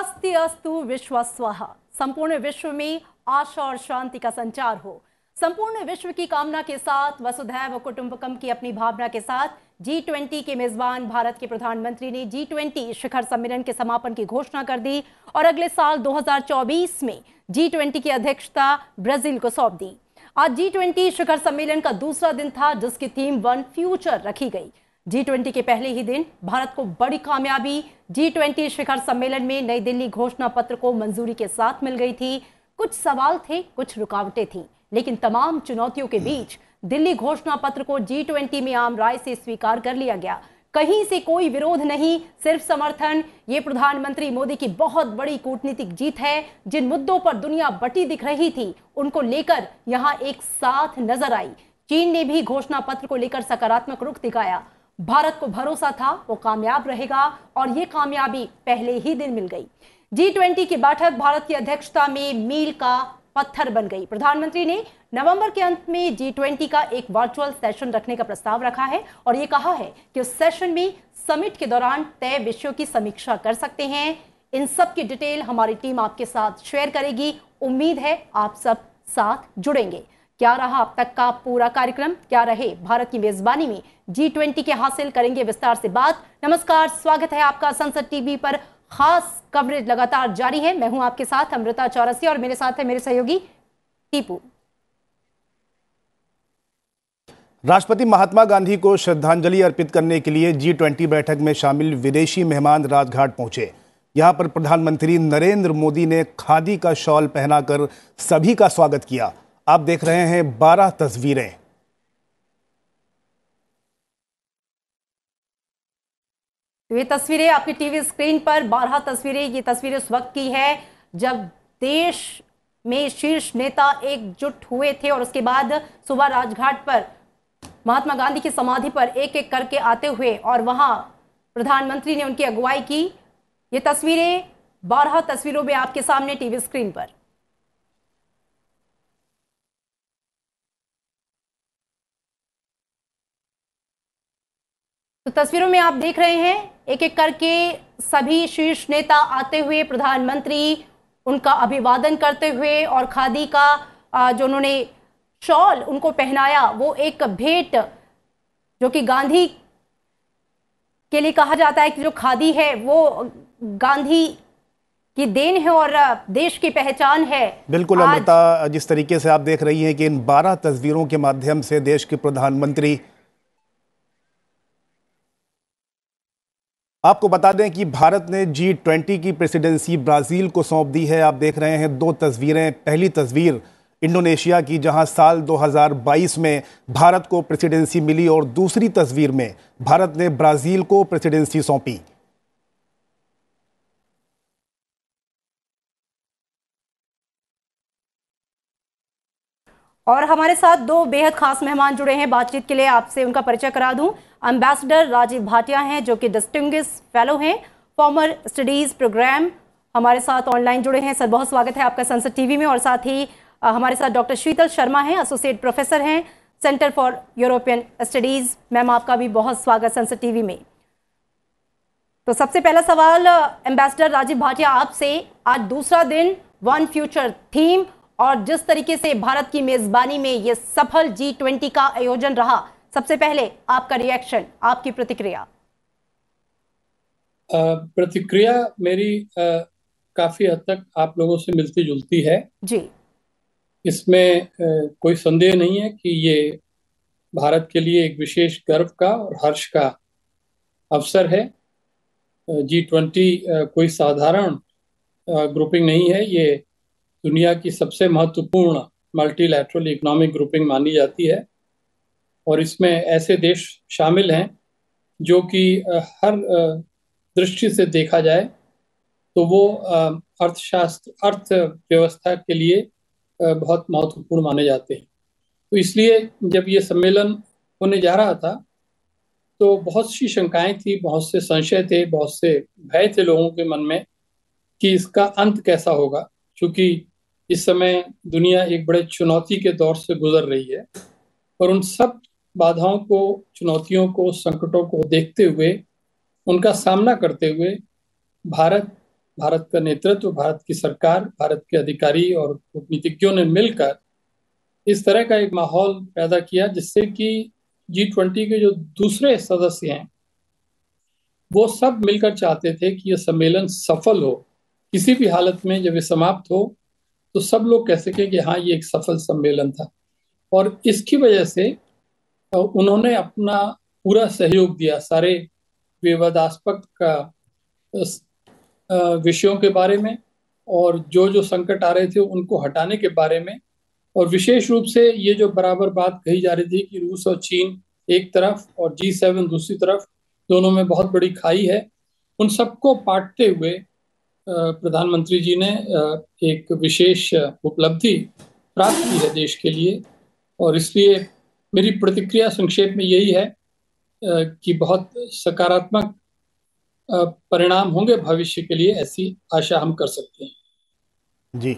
स्वस्ति अस्तु विश्वस्वः। संपूर्ण विश्व में आशा और शांति का संचार हो। संपूर्ण विश्व की कामना के साथ, वसुधैव कुटुंबकम की अपनी भावना के साथ G20 के मेजबान भारत के प्रधानमंत्री ने G20 शिखर सम्मेलन के समापन की घोषणा कर दी और अगले साल 2024 में G20 की अध्यक्षता ब्राजील को सौंप दी। आज G20 शिखर सम्मेलन का दूसरा दिन था, जिसकी थीम वन फ्यूचर रखी गई। G20 के पहले ही दिन भारत को बड़ी कामयाबी। G20 शिखर सम्मेलन में नई दिल्ली घोषणा पत्र को मंजूरी के साथ मिल गई थी। कुछ सवाल थे, कुछ रुकावटें थीं, लेकिन तमाम चुनौतियों के बीच दिल्ली घोषणा पत्र को G20 में आम राय से स्वीकार कर लिया गया। कहीं से कोई विरोध नहीं, सिर्फ समर्थन। ये प्रधानमंत्री मोदी की बहुत बड़ी कूटनीतिक जीत है। जिन मुद्दों पर दुनिया बटी दिख रही थी, उनको लेकर यहां एक साथ नजर आई। चीन ने भी घोषणा पत्र को लेकर सकारात्मक रुख दिखाया। भारत को भरोसा था वो कामयाब रहेगा और ये कामयाबी पहले ही दिन मिल गई। G20 की बैठक भारत की अध्यक्षता में मील का पत्थर बन गई। प्रधानमंत्री ने नवंबर के अंत में G20 का एक वर्चुअल सेशन रखने का प्रस्ताव रखा है और ये कहा है कि उस सेशन में समिट के दौरान तय विषयों की समीक्षा कर सकते हैं। इन सब की डिटेल हमारी टीम आपके साथ शेयर करेगी। उम्मीद है आप सब साथ जुड़ेंगे। क्या रहा अब तक का पूरा कार्यक्रम, क्या रहे भारत की मेजबानी में G20 के हासिल, करेंगे विस्तार से बात। नमस्कार, स्वागत है आपका संसद टीवी पर। खास कवरेज लगातार जारी है। मैं हूं आपके साथ अमृता चौरसिया और मेरे साथ है मेरे सहयोगी टीपू। राष्ट्रपति महात्मा गांधी को श्रद्धांजलि अर्पित करने के लिए G20 बैठक में शामिल विदेशी मेहमान राजघाट पहुंचे। यहां पर प्रधानमंत्री नरेंद्र मोदी ने खादी का शॉल पहनाकर सभी का स्वागत किया। आप देख रहे हैं 12 तस्वीरें। ये तस्वीरें आपकी टीवी स्क्रीन पर 12 तस्वीरें। ये तस्वीरें उस वक्त की है जब देश में शीर्ष नेता एकजुट हुए थे और उसके बाद सुबह राजघाट पर महात्मा गांधी की समाधि पर एक एक करके आते हुए और वहां प्रधानमंत्री ने उनकी अगुवाई की। ये तस्वीरें 12 तस्वीरों में आपके सामने टीवी स्क्रीन पर। तो तस्वीरों में आप देख रहे हैं एक एक करके सभी शीर्ष नेता आते हुए, प्रधानमंत्री उनका अभिवादन करते हुए और खादी का जो उन्होंने शॉल उनको पहनाया, वो एक भेंट जो कि गांधी के लिए कहा जाता है कि जो खादी है वो गांधी की देन है और देश की पहचान है। बिल्कुल अमृता, जिस तरीके से आप देख रही हैं कि इन 12 तस्वीरों के माध्यम से देश के प्रधानमंत्री, आपको बता दें कि भारत ने G20 की प्रेसिडेंसी ब्राजील को सौंप दी है। आप देख रहे हैं 2 तस्वीरें। पहली तस्वीर इंडोनेशिया की, जहां साल 2022 में भारत को प्रेसिडेंसी मिली, और दूसरी तस्वीर में भारत ने ब्राजील को प्रेसिडेंसी सौंपी। और हमारे साथ 2 बेहद खास मेहमान जुड़े हैं बातचीत के लिए। आपसे उनका परिचय करा दूं। एम्बेसडर राजीव भाटिया हैं, जो कि डिस्टिंग्विश फेलो हैं, फॉर्मर स्टडीज प्रोग्राम, हमारे साथ ऑनलाइन जुड़े हैं। सर, बहुत स्वागत है आपका संसद टीवी में। और साथ ही हमारे साथ डॉक्टर शीतल शर्मा हैं, एसोसिएट प्रोफेसर हैं, centre for European studies. Ma'am, आपका भी बहुत स्वागत संसद टीवी में। तो सबसे पहला सवाल एम्बेसडर राजीव भाटिया आपसे, आज दूसरा दिन, वन फ्यूचर थीम, और जिस तरीके से भारत की मेजबानी में यह सफल G20 का आयोजन रहा, सबसे पहले आपका रिएक्शन, आपकी प्रतिक्रिया। प्रतिक्रिया मेरी काफी हद तक आप लोगों से मिलती जुलती है जी। इसमें कोई संदेह नहीं है कि ये भारत के लिए एक विशेष गर्व का और हर्ष का अवसर है। G20 कोई साधारण ग्रुपिंग नहीं है। ये दुनिया की सबसे महत्वपूर्ण मल्टीलैटरल इकोनॉमिक ग्रुपिंग मानी जाती है और इसमें ऐसे देश शामिल हैं जो कि हर दृष्टि से देखा जाए तो वो अर्थव्यवस्था के लिए बहुत महत्वपूर्ण माने जाते हैं। तो इसलिए जब ये सम्मेलन होने जा रहा था तो बहुत सी शंकाएं थी, बहुत से संशय थे, बहुत से भय थे लोगों के मन में कि इसका अंत कैसा होगा, क्योंकि इस समय दुनिया एक बड़े चुनौती के दौर से गुजर रही है और उन सब बाधाओं को, चुनौतियों को, संकटों को देखते हुए, उनका सामना करते हुए भारत भारत का नेतृत्व, भारत की सरकार, भारत के अधिकारी और कूटनीतिज्ञों ने मिलकर इस तरह का एक माहौल पैदा किया जिससे कि G20 के जो दूसरे सदस्य हैं वो सब मिलकर चाहते थे कि यह सम्मेलन सफल हो। किसी भी हालत में जब ये समाप्त हो तो सब लोग कह सके कि हाँ, ये एक सफल सम्मेलन था। और इसकी वजह से उन्होंने अपना पूरा सहयोग दिया सारे विवादास्पद का विषयों के बारे में, और जो जो संकट आ रहे थे उनको हटाने के बारे में। और विशेष रूप से ये जो बराबर बात कही जा रही थी कि रूस और चीन एक तरफ और G7 दूसरी तरफ, दोनों में बहुत बड़ी खाई है, उन सबको पाटते हुए प्रधानमंत्री जी ने एक विशेष उपलब्धि प्राप्त की है देश के लिए। और इसलिए मेरी प्रतिक्रिया संक्षेप में यही है कि बहुत सकारात्मक परिणाम होंगे भविष्य के लिए, ऐसी आशा हम कर सकते हैं। जी,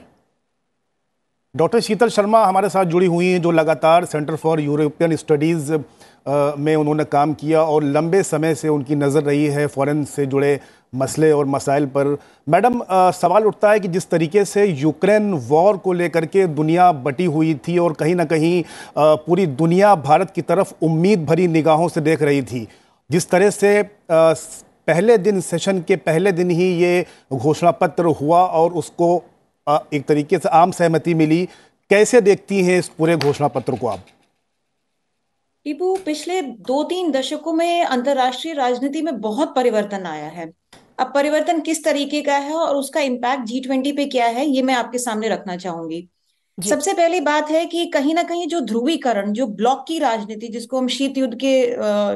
डॉक्टर शीतल शर्मा हमारे साथ जुड़ी हुई हैं, जो लगातार सेंटर फॉर यूरोपियन स्टडीज़ में उन्होंने काम किया और लंबे समय से उनकी नज़र रही है फॉरेन से जुड़े मसले और मसाइल पर। मैडम, सवाल उठता है कि जिस तरीके से यूक्रेन वॉर को लेकर के दुनिया बटी हुई थी और कहीं ना कहीं पूरी दुनिया भारत की तरफ उम्मीद भरी निगाहों से देख रही थी, जिस तरह से पहले दिन, सेशन के पहले दिन ही ये घोषणा पत्र हुआ और उसको एक तरीके से आम सहमति मिली, कैसे देखती हैं इस पूरे घोषणा पत्र को आप? टीपू, पिछले 2-3 दशकों में अंतर्राष्ट्रीय राजनीति में बहुत परिवर्तन आया है। अब परिवर्तन किस तरीके का है और उसका इम्पैक्ट G20 पे क्या है, ये मैं आपके सामने रखना चाहूंगी। सबसे पहली बात है कि कहीं ना कहीं जो ध्रुवीकरण, जो ब्लॉक की राजनीति, जिसको हम शीत युद्ध के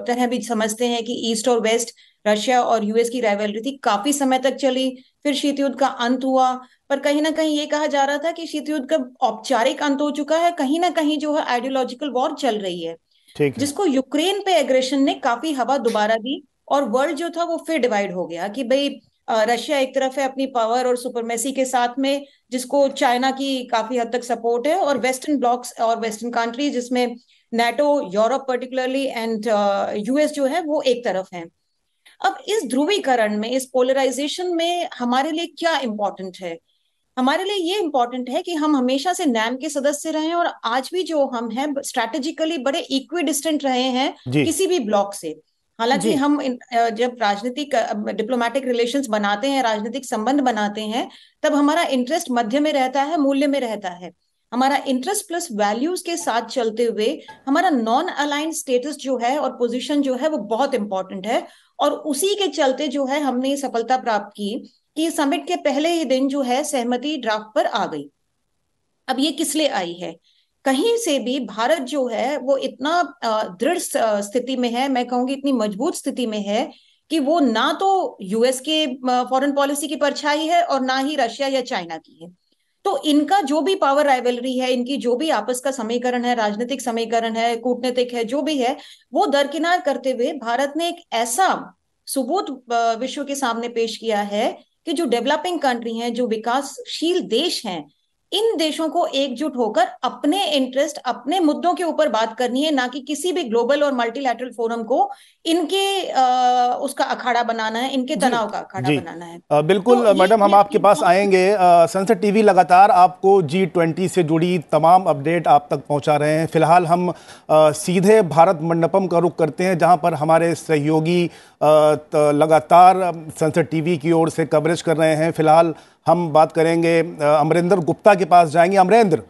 तरह भी समझते हैं कि ईस्ट और वेस्ट, रशिया और यूएस की राइवलरी थी, काफी समय तक चली, फिर शीत युद्ध का अंत हुआ। पर कहीं ना कहीं ये कहा जा रहा था कि शीत युद्ध का औपचारिक अंत हो चुका है, कहीं ना कहीं जो है आइडियोलॉजिकल वॉर चल रही है, जिसको यूक्रेन पे एग्रेशन ने काफी हवा दोबारा दी और वर्ल्ड जो था वो फिर डिवाइड हो गया कि भाई रशिया एक तरफ है अपनी पावर और सुपरमेसी के साथ में, जिसको चाइना की काफी हद तक सपोर्ट है, और वेस्टर्न ब्लॉक्स और वेस्टर्न कंट्रीज जिसमें NATO, Europe particularly and US जो है वो एक तरफ है। अब इस ध्रुवीकरण में, इस पोलराइजेशन में हमारे लिए क्या इंपॉर्टेंट है? हमारे लिए ये इंपॉर्टेंट है कि हम हमेशा से नैम के सदस्य रहे और आज भी जो हम हैं स्ट्रैटेजिकली बड़े इक्विडिस्टेंट रहे हैं किसी भी ब्लॉक से। हालांकि हम जब राजनीतिक डिप्लोमेटिक रिलेशंस बनाते हैं, राजनीतिक संबंध बनाते हैं, तब हमारा इंटरेस्ट मध्य में रहता है, मूल्य में रहता है। हमारा इंटरेस्ट प्लस वैल्यूज के साथ चलते हुए हमारा नॉन अलाइंड स्टेटस जो है और पोजीशन जो है वो बहुत इंपॉर्टेंट है। और उसी के चलते जो है हमने सफलता प्राप्त की कि समिट के पहले ही दिन जो है सहमति ड्राफ्ट पर आ गई। अब ये किस लिए आई है? कहीं से भी भारत जो है वो इतना दृढ़ स्थिति में है, मैं कहूंगी इतनी मजबूत स्थिति में है कि वो ना तो यूएस के फॉरेन पॉलिसी की परछाई है और ना ही रशिया या चाइना की है। तो इनका जो भी पावर राइवलरी है, इनकी जो भी आपस का समीकरण है, राजनीतिक समीकरण है, कूटनीतिक है, जो भी है, वो दरकिनार करते हुए भारत ने एक ऐसा सबूत विश्व के सामने पेश किया है कि जो डेवलपिंग कंट्री हैं, जो विकासशील देश हैं, इन देशों को एकजुट होकर अपने इंटरेस्ट, अपने मुद्दों के ऊपर बात करनी है, ना कि किसी भी ग्लोबल और मल्टीलैटरल फोरम को इनके उसका अखाड़ा बनाना है, इनके तनाव का अखाड़ा बनाना है। बिल्कुल तो मैडम, हम आपके पास आएंगे। संसद टीवी लगातार आपको G20 से जुड़ी तमाम अपडेट आप तक पहुंचा रहे हैं। फिलहाल हम सीधे भारत मंडपम का रुख करते हैं, जहां पर हमारे सहयोगी लगातार संसद टीवी की ओर से कवरेज कर रहे हैं। फिलहाल हम बात करेंगे, अमरेंद्र गुप्ता के पास जाएंगे। अमरेंद्र,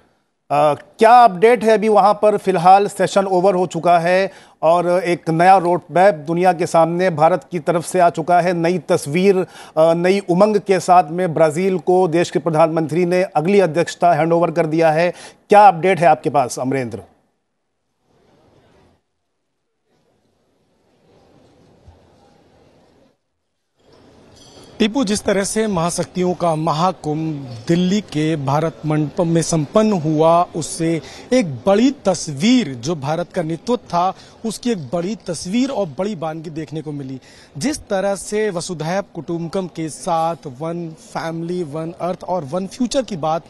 क्या अपडेट है अभी वहां पर? फिलहाल सेशन ओवर हो चुका है और एक नया रोड मैप दुनिया के सामने भारत की तरफ से आ चुका है। नई तस्वीर, नई उमंग के साथ में ब्राजील को देश के प्रधानमंत्री ने अगली अध्यक्षता हैंडओवर कर दिया है। क्या अपडेट है आपके पास अमरेंद्र? टीपू, जिस तरह से महाशक्तियों का महाकुंभ दिल्ली के भारत मंडपम में संपन्न हुआ, उससे एक बड़ी तस्वीर, जो भारत का नेतृत्व था उसकी एक बड़ी तस्वीर और बड़ी बानगी देखने को मिली। जिस तरह से वसुधैव कुटुंबकम के साथ वन फैमिली, वन अर्थ और वन फ्यूचर की बात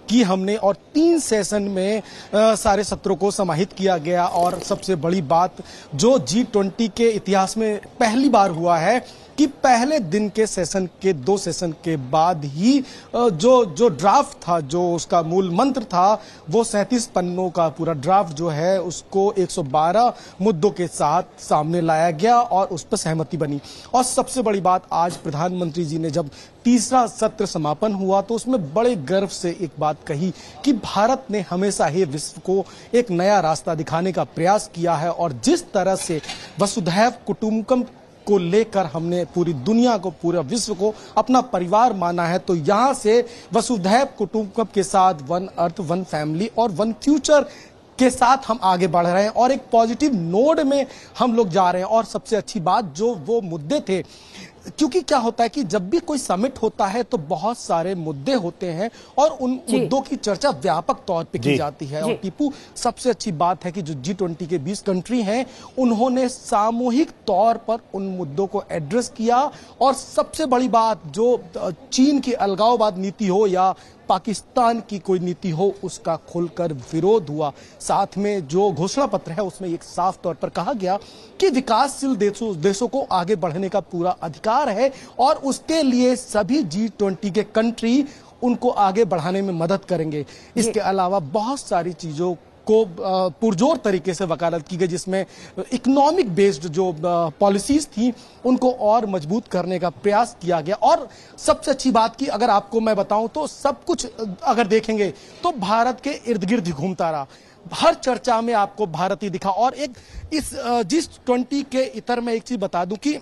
की हमने, और 3 सेशन में सारे सत्रों को समाहित किया गया। और सबसे बड़ी बात जो G20 के इतिहास में पहली बार हुआ है कि पहले दिन के सेशन के 2 सेशन के बाद ही जो ड्राफ्ट था, जो उसका मूल मंत्र था, वो 37 पन्नों का पूरा ड्राफ्ट जो है उसको 112 मुद्दों के साथ सामने लाया गया और उस पर सहमति बनी। और सबसे बड़ी बात, आज प्रधानमंत्री जी ने जब तीसरा सत्र समापन हुआ तो उसमें बड़े गर्व से एक बात कही कि भारत ने हमेशा ही विश्व को एक नया रास्ता दिखाने का प्रयास किया है और जिस तरह से वसुधैव कुटुंबकम को लेकर हमने पूरी दुनिया को, पूरा विश्व को अपना परिवार माना है, तो यहां से वसुधैव कुटुंबकम के साथ वन अर्थ, वन फैमिली और वन फ्यूचर के साथ हम आगे बढ़ रहे हैं और एक पॉजिटिव नोड में हम लोग जा रहे हैं। और सबसे अच्छी बात, जो वो मुद्दे थे, क्योंकि क्या होता है कि जब भी कोई समिट होता है तो बहुत सारे मुद्दे होते हैं और उन मुद्दों की चर्चा व्यापक तौर पे की जाती है। और टीपू, सबसे अच्छी बात है कि जो G20 के 20 कंट्री हैं, उन्होंने सामूहिक तौर पर उन मुद्दों को एड्रेस किया। और सबसे बड़ी बात, जो चीन की अलगाववाद नीति हो या पाकिस्तान की कोई नीति हो, उसका खुलकर विरोध हुआ। साथ में जो घोषणा पत्र है उसमें एक साफ तौर पर कहा गया कि विकासशील देशों को आगे बढ़ने का पूरा अधिकार है और उसके लिए सभी G20 के कंट्री उनको आगे बढ़ाने में मदद करेंगे। इसके अलावा बहुत सारी चीजों को पुरजोर तरीके से वकालत की गई, जिसमें इकोनॉमिक बेस्ड जो पॉलिसीज थी उनको और मजबूत करने का प्रयास किया गया। और सबसे अच्छी बात की अगर आपको मैं बताऊं तो सब कुछ अगर देखेंगे तो भारत के इर्द गिर्द ही घूमता रहा। हर चर्चा में आपको भारत ही दिखा। और एक इस G20 के इतर में एक चीज बता दूं कि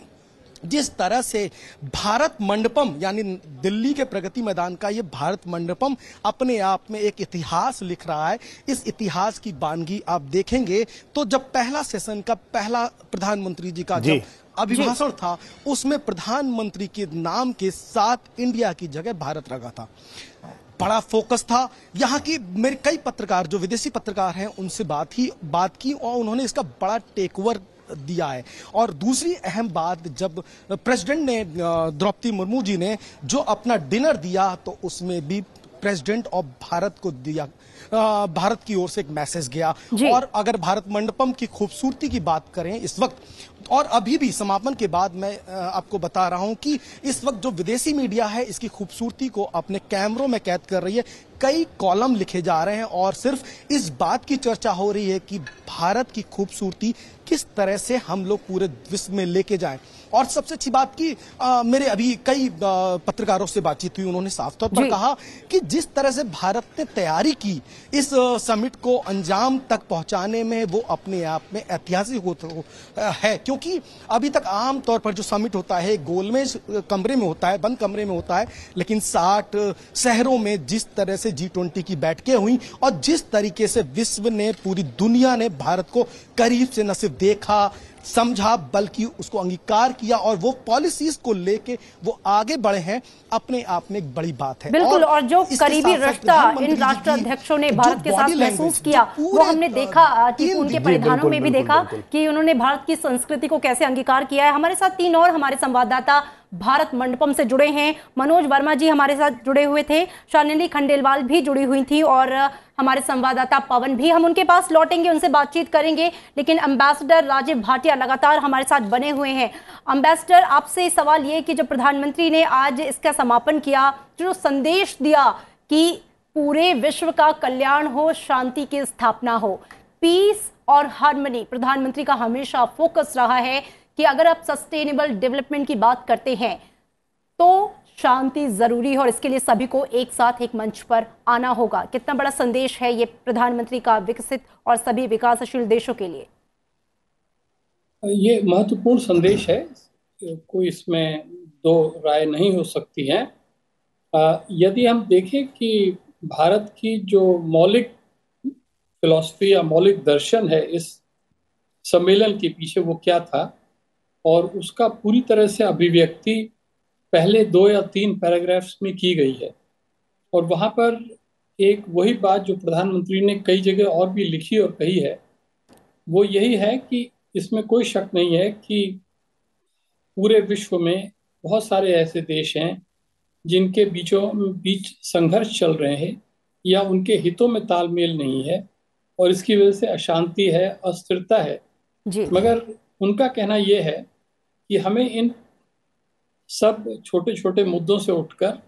जिस तरह से भारत मंडपम, यानी दिल्ली के प्रगति मैदान का ये भारत मंडपम अपने आप में एक इतिहास लिख रहा है, इस इतिहास की बानगी आप देखेंगे तो जब पहला सेशन का पहला प्रधानमंत्री जी का जब अभिभाषण था, उसमें प्रधानमंत्री के नाम के साथ इंडिया की जगह भारत रखा था। बड़ा फोकस था। यहाँ की मेरे कई पत्रकार जो विदेशी पत्रकार हैं उनसे बात की और उन्होंने इसका बड़ा टेक ओवर दिया है। और दूसरी अहम बात, जब प्रेसिडेंट ने द्रौपदी मुर्मू जी ने जो अपना डिनर दिया तो उसमें भी प्रेसिडेंट ऑफ भारत को दिया, भारत की ओर से एक मैसेज गया। और अगर भारत मंडपम की खूबसूरती की बात करें इस वक्त, और अभी भी समापन के बाद मैं आपको बता रहा हूं कि इस वक्त जो विदेशी मीडिया है इसकी खूबसूरती को अपने कैमरों में कैद कर रही है। कई कॉलम लिखे जा रहे हैं और सिर्फ इस बात की चर्चा हो रही है कि भारत की खूबसूरती किस तरह से हम लोग पूरे विश्व में लेके जाएं। और सबसे अच्छी बात की मेरे अभी कई पत्रकारों से बातचीत हुई, उन्होंने साफ तौर पर कहा कि जिस तरह से भारत ने तैयारी की इस समिट को अंजाम तक पहुंचाने में, वो अपने आप में ऐतिहासिक है। क्योंकि अभी तक आम तौर पर जो समिट होता है गोलमेज कमरे में होता है, बंद कमरे में होता है, लेकिन 60 शहरों में जिस तरह से G20 की बैठकें हुई और जिस तरीके से विश्व ने, पूरी दुनिया ने भारत को करीब से न सिर्फ देखा, समझा, बल्कि उसको अंगीकार किया और वो पॉलिसीज को लेके वो आगे बढ़े हैं, अपने आप में एक बड़ी बात है। बिल्कुल। और जो करीबी रिश्ता इन राष्ट्राध्यक्षों ने भारत के साथ महसूस किया वो हमने देखा, उनके परिधानों में भी देखा कि उन्होंने भारत की संस्कृति को कैसे अंगीकार किया है। हमारे साथ 3 और हमारे संवाददाता भारत मंडपम से जुड़े हैं। मनोज वर्मा जी हमारे साथ जुड़े हुए थे, शालिनी खंडेलवाल भी जुड़ी हुई थी और हमारे संवाददाता पवन भी। हम उनके पास लौटेंगे, उनसे बातचीत करेंगे, लेकिन एम्बेसडर राजीव भाटिया लगातार हमारे साथ बने हुए हैं। एम्बेसडर, आपसे सवाल ये कि जब प्रधानमंत्री ने आज इसका समापन किया, जो संदेश दिया कि पूरे विश्व का कल्याण हो, शांति की स्थापना हो, पीस और हार्मनी प्रधानमंत्री का हमेशा फोकस रहा है कि अगर आप सस्टेनेबल डेवलपमेंट की बात करते हैं तो शांति जरूरी है और इसके लिए सभी को एक साथ एक मंच पर आना होगा। कितना बड़ा संदेश है ये प्रधानमंत्री का विकसित और सभी विकासशील देशों के लिए? ये महत्वपूर्ण संदेश है, कोई इसमें दो राय नहीं हो सकती है। यदि हम देखें कि भारत की जो मौलिक फिलॉसफी या मौलिक दर्शन है इस सम्मेलन के पीछे, वो क्या था और उसका पूरी तरह से अभिव्यक्ति पहले 2 या 3 पैराग्राफ्स में की गई है। और वहाँ पर एक वही बात जो प्रधानमंत्री ने कई जगह और भी लिखी और कही है, वो यही है कि इसमें कोई शक नहीं है कि पूरे विश्व में बहुत सारे ऐसे देश हैं जिनके बीचों बीच संघर्ष चल रहे हैं या उनके हितों में तालमेल नहीं है और इसकी वजह से अशांति है, अस्थिरता है। मगर उनका कहना यह है कि हमें इन सब छोटे छोटे मुद्दों से उठकर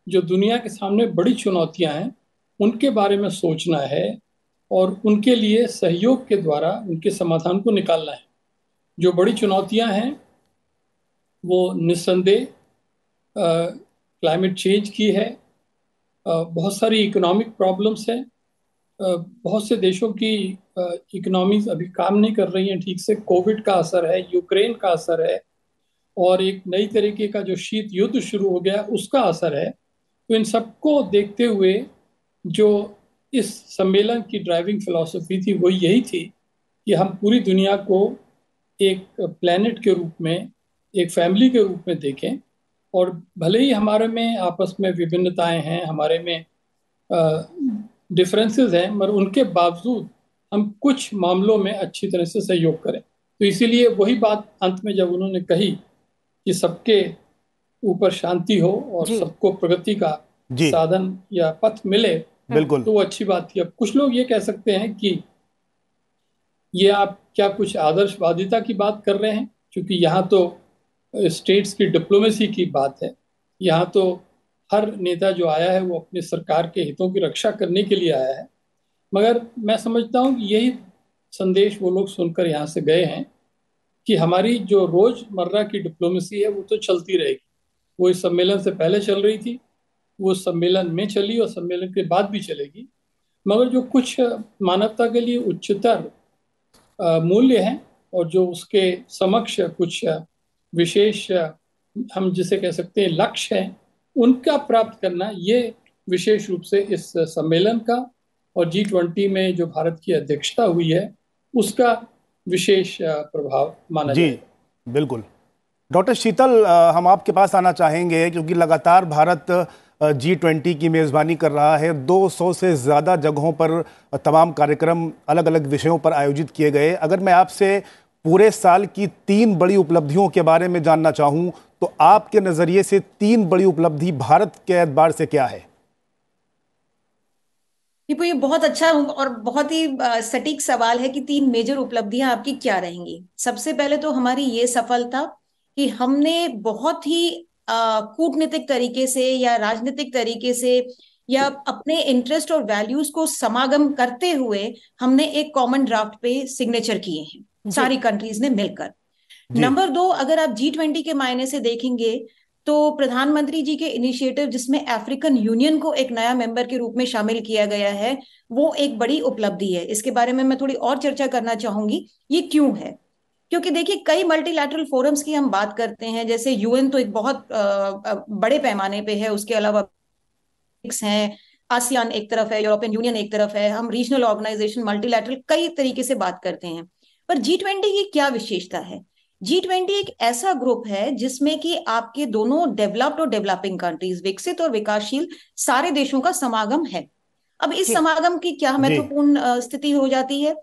जो दुनिया के सामने बड़ी चुनौतियां हैं उनके बारे में सोचना है और उनके लिए सहयोग के द्वारा उनके समाधान को निकालना है। जो बड़ी चुनौतियां हैं वो निस्संदेह क्लाइमेट चेंज की है, बहुत सारी इकोनॉमिक प्रॉब्लम्स हैं, बहुत से देशों की इकोनॉमीज अभी काम नहीं कर रही हैं ठीक से, कोविड का असर है, यूक्रेन का असर है और एक नई तरीके का जो शीत युद्ध शुरू हो गया उसका असर है। तो इन सबको देखते हुए जो इस सम्मेलन की ड्राइविंग फिलॉसफी थी वो यही थी कि हम पूरी दुनिया को एक प्लेनेट के रूप में, एक फैमिली के रूप में देखें और भले ही हमारे में आपस में विभिन्नताएं हैं, हमारे में डिफरेंसेस हैं, मगर उनके बावजूद हम कुछ मामलों में अच्छी तरह से सहयोग करें। तो इसीलिए वही बात अंत में जब उन्होंने कही कि सबके ऊपर शांति हो और सबको प्रगति का साधन या पथ मिले, बिल्कुल, तो वो अच्छी बात थी। अब कुछ लोग ये कह सकते हैं कि ये आप क्या कुछ आदर्शवादिता की बात कर रहे हैं, क्योंकि यहाँ तो स्टेट्स की डिप्लोमेसी की बात है, यहाँ तो हर नेता जो आया है वो अपने सरकार के हितों की रक्षा करने के लिए आया है। मगर मैं समझता हूँ कि यही संदेश वो लोग सुनकर यहाँ से गए हैं कि हमारी जो रोजमर्रा की डिप्लोमेसी है वो तो चलती रहेगी। वो इस सम्मेलन से पहले चल रही थी, वो सम्मेलन में चली और सम्मेलन के बाद भी चलेगी, मगर जो कुछ मानवता के लिए उच्चतर मूल्य हैं और जो उसके समक्ष कुछ विशेष हम जिसे कह सकते हैं लक्ष्य हैं, उनका प्राप्त करना ये विशेष रूप से इस सम्मेलन का और G20 में जो भारत की अध्यक्षता हुई है उसका विशेष प्रभाव माना जी जाएगा। बिल्कुल। डॉक्टर शीतल, हम आपके पास आना चाहेंगे क्योंकि लगातार भारत G20 की मेज़बानी कर रहा है। 200 से ज़्यादा जगहों पर तमाम कार्यक्रम अलग अलग विषयों पर आयोजित किए गए। अगर मैं आपसे पूरे साल की 3 बड़ी उपलब्धियों के बारे में जानना चाहूं तो आपके नज़रिए से 3 बड़ी उपलब्धि भारत के एतबार से क्या है? ये बहुत अच्छा और बहुत ही सटीक सवाल है कि 3 मेजर उपलब्धियां आपकी क्या रहेंगी। सबसे पहले तो हमारी ये सफलता कि हमने बहुत ही कूटनीतिक तरीके से या राजनीतिक तरीके से या अपने इंटरेस्ट और वैल्यूज को समागम करते हुए हमने एक कॉमन ड्राफ्ट पे सिग्नेचर किए हैं सारी कंट्रीज ने मिलकर। नंबर 2, अगर आप G20 के मायने से देखेंगे तो प्रधानमंत्री जी के इनिशिएटिव जिसमें अफ्रीकन यूनियन को एक नया मेंबर के रूप में शामिल किया गया है, वो एक बड़ी उपलब्धि है। इसके बारे में मैं थोड़ी और चर्चा करना चाहूंगी, ये क्यों है। क्योंकि देखिए, कई मल्टीलैटरल फोरम्स की हम बात करते हैं, जैसे यूएन तो एक बहुत बड़े पैमाने पे है, उसके अलावा हैं, आसियान एक तरफ है, यूरोपियन यूनियन एक तरफ है, हम रीजनल ऑर्गेनाइजेशन मल्टीलैटरल कई तरीके से बात करते हैं। पर G20 की क्या विशेषता है? G20 एक ऐसा ग्रुप है जिसमें कि आपके दोनों डेवलप्ड और डेवलपिंग कंट्रीज, विकसित और विकासशील सारे देशों का समागम है। अब इस समागम की क्या महत्वपूर्ण स्थिति हो जाती है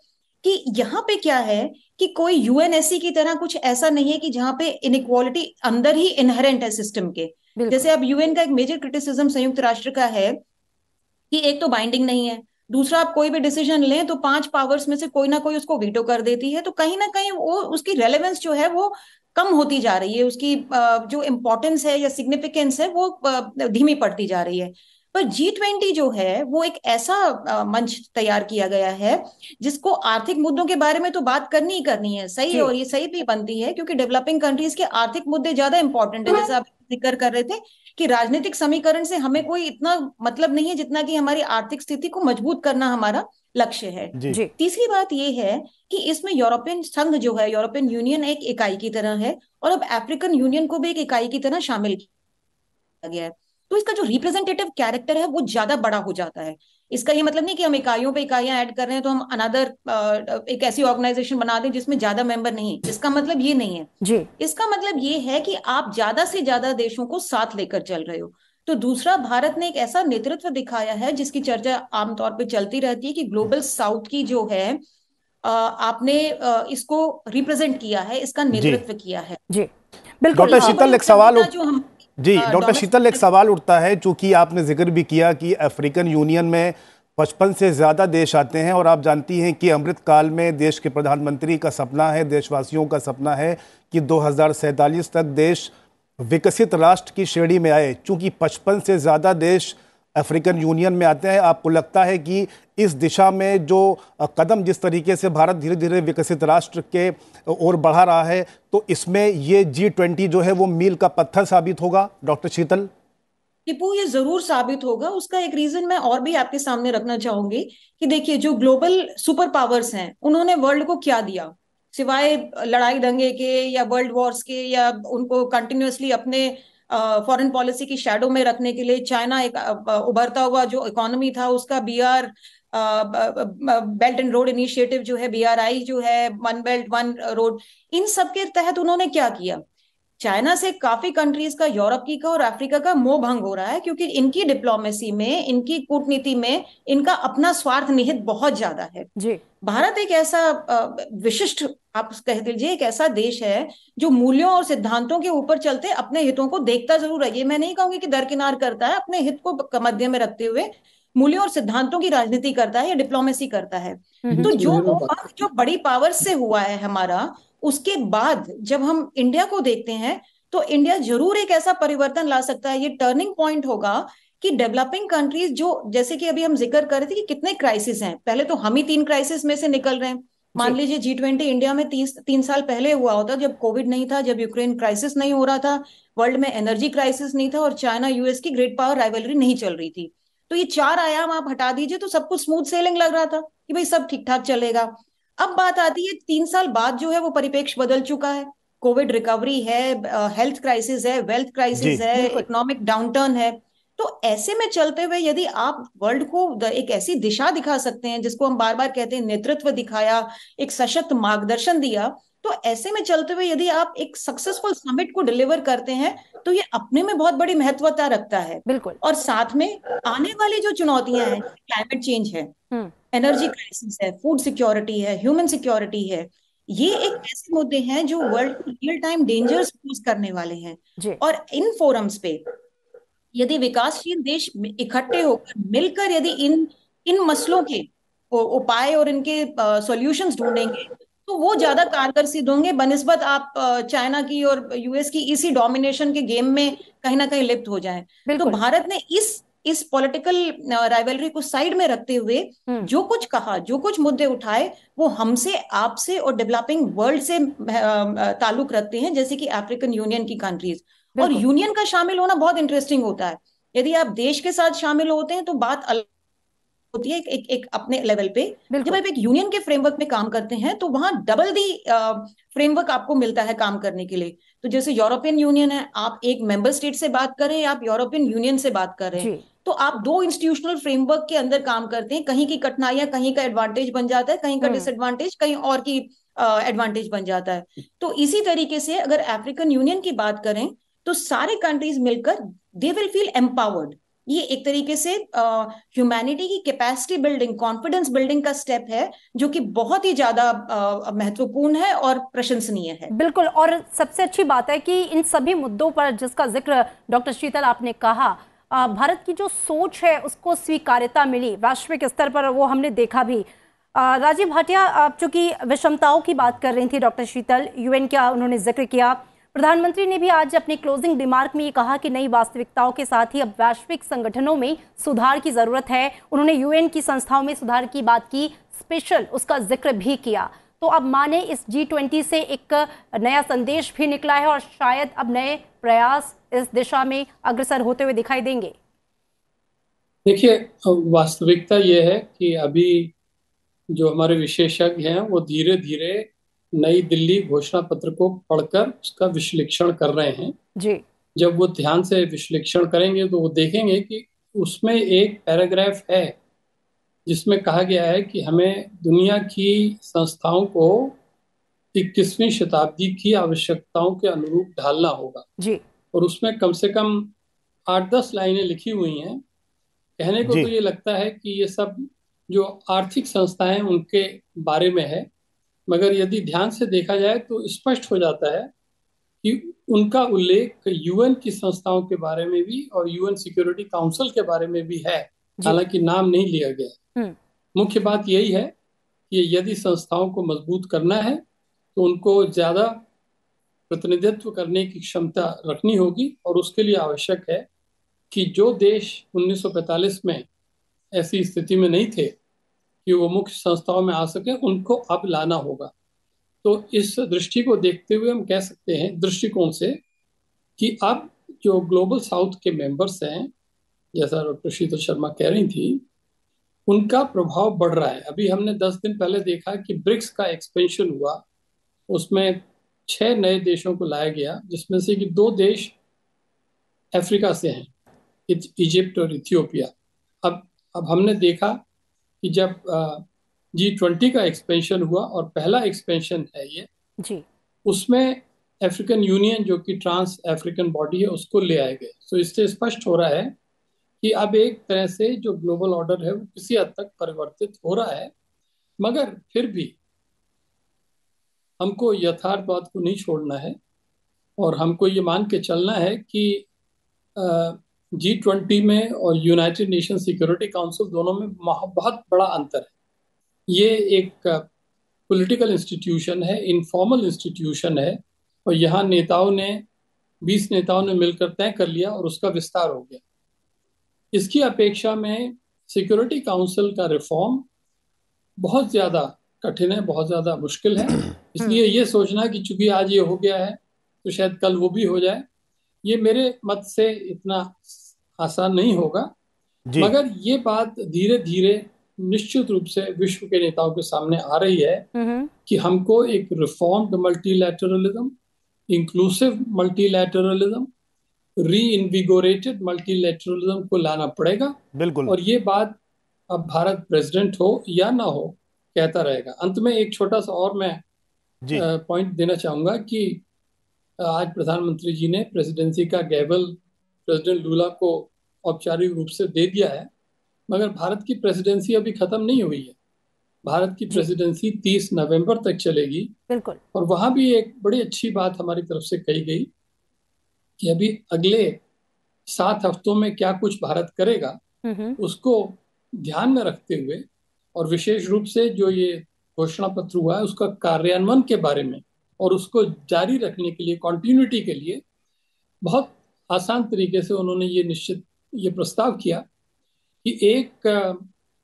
कि यहाँ पे क्या है कि कोई यूएनएससी की तरह कुछ ऐसा नहीं है कि जहां पे इनइक्वालिटी अंदर ही इनहेरेंट है सिस्टम के। जैसे अब यूएन का एक मेजर क्रिटिसिज्म संयुक्त राष्ट्र का है कि एक तो बाइंडिंग नहीं है, दूसरा आप कोई भी डिसीजन लें तो 5 पावर्स में से कोई ना कोई उसको वीटो कर देती है। तो कहीं ना कहीं वो उसकी रेलेवेंस जो है वो कम होती जा रही है, उसकी जो इम्पोर्टेंस है या सिग्निफिकेंस है वो धीमी पड़ती जा रही है। पर G20 जो है वो एक ऐसा मंच तैयार किया गया है जिसको आर्थिक मुद्दों के बारे में तो बात करनी ही करनी है, सही, और ये सही भी बनती है क्योंकि डेवलपिंग कंट्रीज के आर्थिक मुद्दे ज्यादा इंपॉर्टेंट है। जैसा आप जिक्र कर रहे थे कि राजनीतिक समीकरण से हमें कोई इतना मतलब नहीं है जितना कि हमारी आर्थिक स्थिति को मजबूत करना हमारा लक्ष्य है। तीसरी बात यह है कि इसमें यूरोपियन संघ जो है, यूरोपियन यूनियन एक इकाई की तरह है और अब अफ्रीकन यूनियन को भी एक इकाई की तरह शामिल किया गया है। तो इसका जो रिप्रेजेंटेटिव कैरेक्टर है वो ज्यादा बड़ा हो जाता है। इसका ये मतलब नहीं कि हम इकाइयों पे इकाइयां ऐड कर रहे हैं तो हम अनदर एक ऐसी ऑर्गेनाइजेशन बना दें जिसमें ज्यादा मेंबर नहीं, इसका मतलब ये नहीं है जी। इसका मतलब ये है कि आप ज्यादा से ज्यादा देशों को साथ लेकर चल रहे हो। तो दूसरा, भारत ने एक ऐसा नेतृत्व दिखाया है जिसकी चर्चा आमतौर पर चलती रहती है कि ग्लोबल साउथ की जो है आपने इसको रिप्रेजेंट किया है, इसका नेतृत्व किया है जी। बिल्कुल। डॉक्टर शीतल, एक सवाल डॉक्टर शीतल, एक सवाल उठता है, चूंकि आपने जिक्र भी किया कि अफ्रीकन यूनियन में 55 से ज़्यादा देश आते हैं और आप जानती हैं कि अमृतकाल में देश के प्रधानमंत्री का सपना है, देशवासियों का सपना है कि 2047 तक देश विकसित राष्ट्र की श्रेणी में आए, चूंकि 55 से ज़्यादा देश अफ्रीकन यूनियन में आते हैं, आपको लगता है कि इस दिशा में जो कदम जिस तरीके से भारत धीरे धीरे विकसित राष्ट्र के ओर बढ़ा रहा है, तो इसमें ये G20 जो है वो मील का पत्थर साबित होगा डॉक्टर शीतल? टिपू, ये जरूर साबित होगा। उसका एक रीजन मैं और भी आपके सामने रखना चाहूंगी कि देखिए, जो ग्लोबल सुपर पावर्स हैं उन्होंने वर्ल्ड को क्या दिया, सिवाय लड़ाई दंगे के या वर्ल्ड वॉर्स के या उनको कंटिन्यूअसली अपने फॉरेन पॉलिसी की शैडो में रखने के लिए। चाइना एक उभरता हुआ जो इकोनॉमी था, उसका BR belt and road initiative जो है, BRI जो है, वन बेल्ट वन रोड, इन सब के तहत उन्होंने क्या किया। चाइना से काफी कंट्रीज का, यूरोप की का और अफ्रीका का मोह भंग हो रहा है, क्योंकि इनकी डिप्लोमेसी में, इनकी कूटनीति में इनका अपना स्वार्थ निहित बहुत ज्यादा है। जी। भारत एक ऐसा विशिष्ट, आप कह दीजिए, एक ऐसा देश है जो मूल्यों और सिद्धांतों के ऊपर चलते अपने हितों को देखता जरूर है। ये मैं नहीं कहूंगी कि दरकिनार करता है, अपने हित को मध्य में रखते हुए मूल्यों और सिद्धांतों की राजनीति करता है या डिप्लोमेसी करता है। तो जो बड़ी पावर से हुआ है हमारा, उसके बाद जब हम इंडिया को देखते हैं तो इंडिया जरूर एक ऐसा परिवर्तन ला सकता है। ये टर्निंग पॉइंट होगा कि डेवलपिंग कंट्रीज, जो जैसे कि अभी हम जिक्र कर रहे थे कि कितने क्राइसिस हैं, पहले तो हम ही 3 क्राइसिस में से निकल रहे हैं। मान लीजिए G20 इंडिया में 3 साल पहले हुआ होता, जब कोविड नहीं था, जब यूक्रेन क्राइसिस नहीं हो रहा था, वर्ल्ड में एनर्जी क्राइसिस नहीं था और चाइना US की ग्रेट पावर राइवलरी नहीं चल रही थी। तो ये 4 आयाम आप हटा दीजिए तो सब कुछ स्मूथ सेलिंग लग रहा था कि भाई सब ठीक ठाक चलेगा। अब बात आती है 3 साल बाद जो है वो परिप्रेक्ष्य बदल चुका है। कोविड रिकवरी है, हेल्थ क्राइसिस है, वेल्थ क्राइसिस है, इकोनॉमिक डाउनटर्न है। तो ऐसे में चलते हुए यदि आप वर्ल्ड को एक ऐसी दिशा दिखा सकते हैं, जिसको हम बार बार कहते हैं नेतृत्व दिखाया, एक सशक्त मार्गदर्शन दिया, तो ऐसे में चलते हुए यदि आप एक सक्सेसफुल समिट को डिलीवर करते हैं तो ये अपने में बहुत बड़ी महत्वता रखता है। बिल्कुल। और साथ में आने वाली जो चुनौतियां हैं, क्लाइमेट चेंज है, एनर्जी क्राइसिस है, फूड सिक्योरिटी है, ह्यूमन सिक्योरिटी है, ये एक ऐसे मुद्दे हैं जो वर्ल्ड को रियल टाइम डेंजर्स पोज करने वाले हैं। और इन फोरम्स पे यदि विकासशील देश इकट्ठे होकर मिलकर यदि इन मसलों के उपाय और इनके सॉल्यूशंस ढूंढेंगे तो वो ज्यादा कारगर सिद्ध होंगे, बनिस्बत आप चाइना की और US की इसी डोमिनेशन के गेम में कहीं ना कहीं लिप्त हो जाएं। तो भारत ने इस पॉलिटिकल राइवलरी को साइड में रखते हुए जो कुछ कहा, जो कुछ मुद्दे उठाए, वो हमसे, आपसे और डेवलपिंग वर्ल्ड से ताल्लुक रखते हैं, जैसे कि अफ्रीकन यूनियन की कंट्रीज। और यूनियन का शामिल होना बहुत इंटरेस्टिंग होता है। यदि आप देश के साथ शामिल होते हैं तो बात अलग होती है, एक अपने लेवल पे। जब आप एक यूनियन के फ्रेमवर्क में काम करते हैं तो वहां डबल दी फ्रेमवर्क आपको मिलता है काम करने के लिए। तो जैसे यूरोपियन यूनियन है, आप एक मेंबर स्टेट से बात करें या आप यूरोपियन यूनियन से बात कर रहे हैं, तो आप 2 इंस्टीट्यूशनल फ्रेमवर्क के अंदर काम करते हैं। कहीं की कठिनाइयां कहीं का एडवांटेज बन जाता है, कहीं का डिसएडवांटेज कहीं और की एडवांटेज बन जाता है। तो इसी तरीके से अगर अफ्रीकन यूनियन की बात करें तो सारे कंट्रीज मिलकर दे विल फील एम्पावर्ड। ये एक तरीके से ह्यूमैनिटी की कैपेसिटी बिल्डिंग, कॉन्फिडेंस बिल्डिंग का स्टेप है, जो कि बहुत ही ज्यादा महत्वपूर्ण है और प्रशंसनीय है। बिल्कुल। और सबसे अच्छी बात है कि इन सभी मुद्दों पर जिसका जिक्र डॉक्टर शीतल आपने कहा, भारत की जो सोच है उसको स्वीकार्यता मिली वैश्विक स्तर पर, वो हमने देखा भी। राजीव भाटिया, चूंकि विषमताओं की बात कर रही थी डॉक्टर शीतल, UN का उन्होंने जिक्र किया, प्रधानमंत्री ने भी आज अपने क्लोजिंग रिमार्क में ये कहा कि नई वास्तविकताओं के साथ ही अब वैश्विक संगठनों में सुधार की जरूरत है। उन्होंने UN की संस्थाओं में सुधार की बात की, स्पेशल उसका जिक्र भी किया। तो अब माने इस G20 से एक नया संदेश भी निकला है और शायद अब नए प्रयास इस दिशा में अग्रसर होते हुए दिखाई देंगे। देखिए, वास्तविकता ये है कि अभी जो हमारे विशेषज्ञ हैं वो धीरे धीरे नई दिल्ली घोषणा पत्र को पढ़कर उसका विश्लेषण कर रहे हैं जी। जब वो ध्यान से विश्लेषण करेंगे तो वो देखेंगे कि उसमें एक पैराग्राफ है जिसमें कहा गया है कि हमें दुनिया की संस्थाओं को 21वीं शताब्दी की आवश्यकताओं के अनुरूप ढालना होगा जी। और उसमें कम से कम 8-10 लाइनें लिखी हुई हैं। कहने को तो ये लगता है कि ये सब जो आर्थिक संस्थाएं उनके बारे में है, मगर यदि ध्यान से देखा जाए तो स्पष्ट हो जाता है कि उनका उल्लेख UN की संस्थाओं के बारे में भी और UN सिक्योरिटी काउंसिल के बारे में भी है, हालांकि नाम नहीं लिया गया। मुख्य बात यही है कि यदि संस्थाओं को मजबूत करना है तो उनको ज्यादा प्रतिनिधित्व करने की क्षमता रखनी होगी, और उसके लिए आवश्यक है कि जो देश 1945 में ऐसी स्थिति में नहीं थे कि वो मुख्य संस्थाओं में आ सके, उनको अब लाना होगा। तो इस दृष्टि को देखते हुए हम कह सकते हैं दृष्टिकोण से कि अब जो ग्लोबल साउथ के मेंबर्स हैं, जैसा डॉक्टर शीतल शर्मा कह रही थी, उनका प्रभाव बढ़ रहा है। अभी हमने 10 दिन पहले देखा कि ब्रिक्स का एक्सपेंशन हुआ, उसमें 6 नए देशों को लाया गया, जिसमें से कि 2 देश अफ्रीका से हैं, इजिप्ट और इथियोपिया। अब हमने देखा कि जब G20 का एक्सपेंशन हुआ, और पहला एक्सपेंशन है ये जी, उसमें अफ्रीकन यूनियन जो कि ट्रांस अफ्रीकन बॉडी है उसको ले आए गए। तो इससे स्पष्ट हो रहा है कि अब एक तरह से जो ग्लोबल ऑर्डर है वो किसी हद तक परिवर्तित हो रहा है, मगर फिर भी हमको यथार्थवाद को नहीं छोड़ना है, और हमको ये मान के चलना है कि G20 में और यूनाइटेड नेशन सिक्योरिटी काउंसिल दोनों में बहुत बड़ा अंतर है। ये एक पॉलिटिकल इंस्टीट्यूशन है, इनफॉर्मल इंस्टीट्यूशन है, और यहाँ 20 नेताओं ने मिलकर तय कर लिया और उसका विस्तार हो गया। इसकी अपेक्षा में सिक्योरिटी काउंसिल का रिफॉर्म बहुत ज़्यादा कठिन है, बहुत ज़्यादा मुश्किल है। इसलिए ये सोचना कि चूंकि आज ये हो गया है तो शायद कल वो भी हो जाए, ये मेरे मत से इतना आसान नहीं होगा। मगर ये बात धीरे धीरे निश्चित रूप से विश्व के नेताओं के सामने आ रही है कि हमको एक रिफॉर्म्ड मल्टीलैटरलिज्म, इंक्लूसिव मल्टीलैटरलिज्म, री इन्विगोरेटेड मल्टीलैटरलिज्म को लाना पड़ेगा। बिल्कुल। और ये बात अब भारत प्रेसिडेंट हो या ना हो कहता रहेगा। अंत में एक छोटा सा और मैं पॉइंट देना चाहूंगा कि आज प्रधानमंत्री जी ने प्रेसिडेंसी का गैवल प्रेसिडेंट लूला को औपचारिक रूप से दे दिया है, मगर भारत की प्रेसिडेंसी अभी खत्म नहीं हुई है। भारत की प्रेसिडेंसी 30 नवंबर तक चलेगी। बिल्कुल। और वहां भी एक बड़ी अच्छी बात हमारी तरफ से कही गई कि अभी अगले 7 हफ्तों में क्या कुछ भारत करेगा, उसको ध्यान में रखते हुए, और विशेष रूप से जो ये घोषणा पत्र हुआ है उसका कार्यान्वयन के बारे में और उसको जारी रखने के लिए, कॉन्टिन्यूटी के लिए बहुत आसान तरीके से उन्होंने ये प्रस्ताव किया कि एक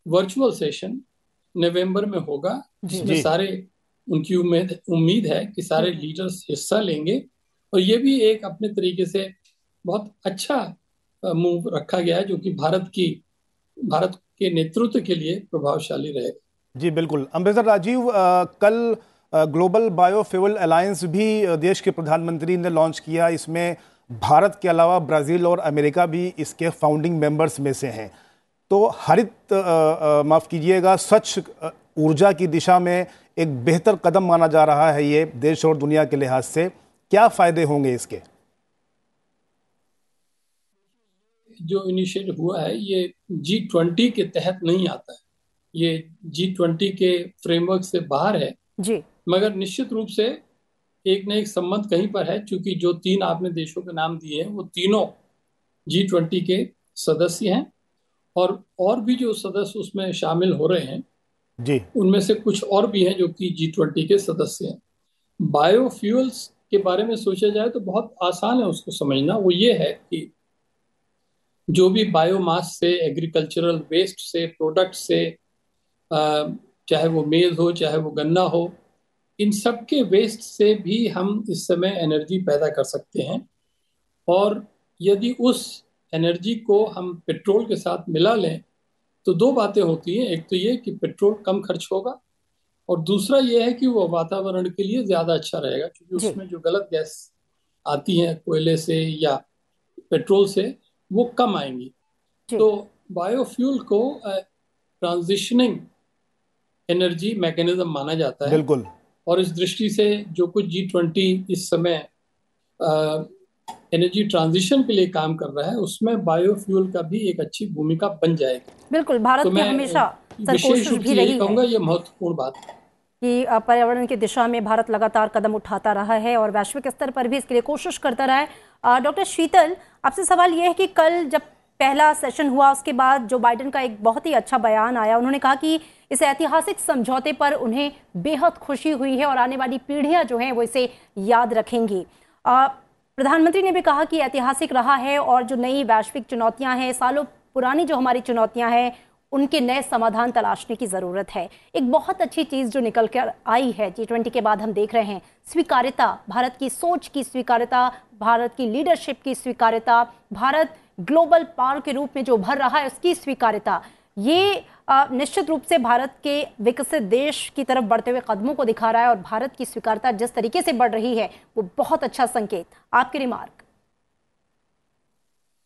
वर्चुअल सेशन नवंबर में होगा, जिसमें सारे, उनकी उम्मीद है कि सारे लीडर्स हिस्सा लेंगे। और ये भी एक अपने तरीके से बहुत अच्छा मूव रखा गया है, जो कि भारत के नेतृत्व के लिए प्रभावशाली रहेगा। जी बिल्कुल। अम्बेसडर राजीव, कल ग्लोबल बायोफ्यूल अलायंस भी देश के प्रधानमंत्री ने लॉन्च किया। इसमें भारत के अलावा ब्राज़ील और अमेरिका भी इसके फाउंडिंग मेंबर्स में से हैं। तो माफ़ कीजिएगा, स्वच्छ ऊर्जा की दिशा में एक बेहतर कदम माना जा रहा है ये देश और दुनिया के लिहाज से। क्या फ़ायदे होंगे इसके? जो इनिशिएटिव हुआ है ये G20 के तहत नहीं आता है, ये G20 के फ्रेमवर्क से बाहर है जी। मगर निश्चित रूप से एक न एक संबंध कहीं पर है, क्योंकि जो 3 आपने देशों के नाम दिए हैं वो तीनों G20 के सदस्य हैं, और भी जो सदस्य उसमें शामिल हो रहे हैं जी, उनमें से कुछ और भी हैं जो कि G20 के सदस्य हैं। बायोफ्यूल्स के बारे में सोचा जाए तो बहुत आसान है उसको समझना। वो ये है कि जो भी बायोमास से, एग्रीकल्चरल वेस्ट से, प्रोडक्ट से, चाहे वो मेज हो चाहे वो गन्ना हो, इन सब के वेस्ट से भी हम इस समय एनर्जी पैदा कर सकते हैं। और यदि उस एनर्जी को हम पेट्रोल के साथ मिला लें तो 2 बातें होती हैं। एक तो ये कि पेट्रोल कम खर्च होगा, और दूसरा ये है कि वो वातावरण के लिए ज़्यादा अच्छा रहेगा, क्योंकि उसमें जो गलत गैस आती हैं कोयले से या पेट्रोल से वो कम आएंगी। तो बायोफ्यूल को ट्रांजिशनिंग एनर्जी मैकेनिज्म माना जाता है। बिल्कुल। और इस दृष्टि से जो कुछ G20 इस समय एनर्जी ट्रांजिशन के लिए काम कर रहा है, उसमें बायोफ्यूल का भी एक अच्छी भूमिका बन जाएगी। बिल्कुल। भारत तो की मैं हमेशा विशेष रूप से यही कहूंगा, ये महत्वपूर्ण बात है कि पर्यावरण की दिशा में भारत लगातार कदम उठाता रहा है और वैश्विक स्तर पर भी इसके लिए कोशिश करता रहा है। डॉक्टर शीतल, आपसे सवाल यह है कि कल जब पहला सेशन हुआ उसके बाद जो बाइडेन का एक बहुत ही अच्छा बयान आया, उन्होंने कहा कि इस ऐतिहासिक समझौते पर उन्हें बेहद खुशी हुई है और आने वाली पीढ़ियां जो हैं वो इसे याद रखेंगी। प्रधानमंत्री ने भी कहा कि ऐतिहासिक रहा है और जो नई वैश्विक चुनौतियां हैं, सालों पुरानी जो हमारी चुनौतियां हैं, उनके नए समाधान तलाशने की ज़रूरत है। एक बहुत अच्छी चीज़ जो निकल कर आई है G20 के बाद हम देख रहे हैं, स्वीकार्यता, भारत की सोच की स्वीकार्यता, भारत की लीडरशिप की स्वीकार्यता, भारत ग्लोबल पावर के रूप में जो उभर रहा है उसकी स्वीकार्यता, ये निश्चित रूप से भारत के विकसित देश की तरफ बढ़ते हुए कदमों को दिखा रहा है। और भारत की स्वीकार्यता जिस तरीके से बढ़ रही है वो बहुत अच्छा संकेत। आपके रिमार्क?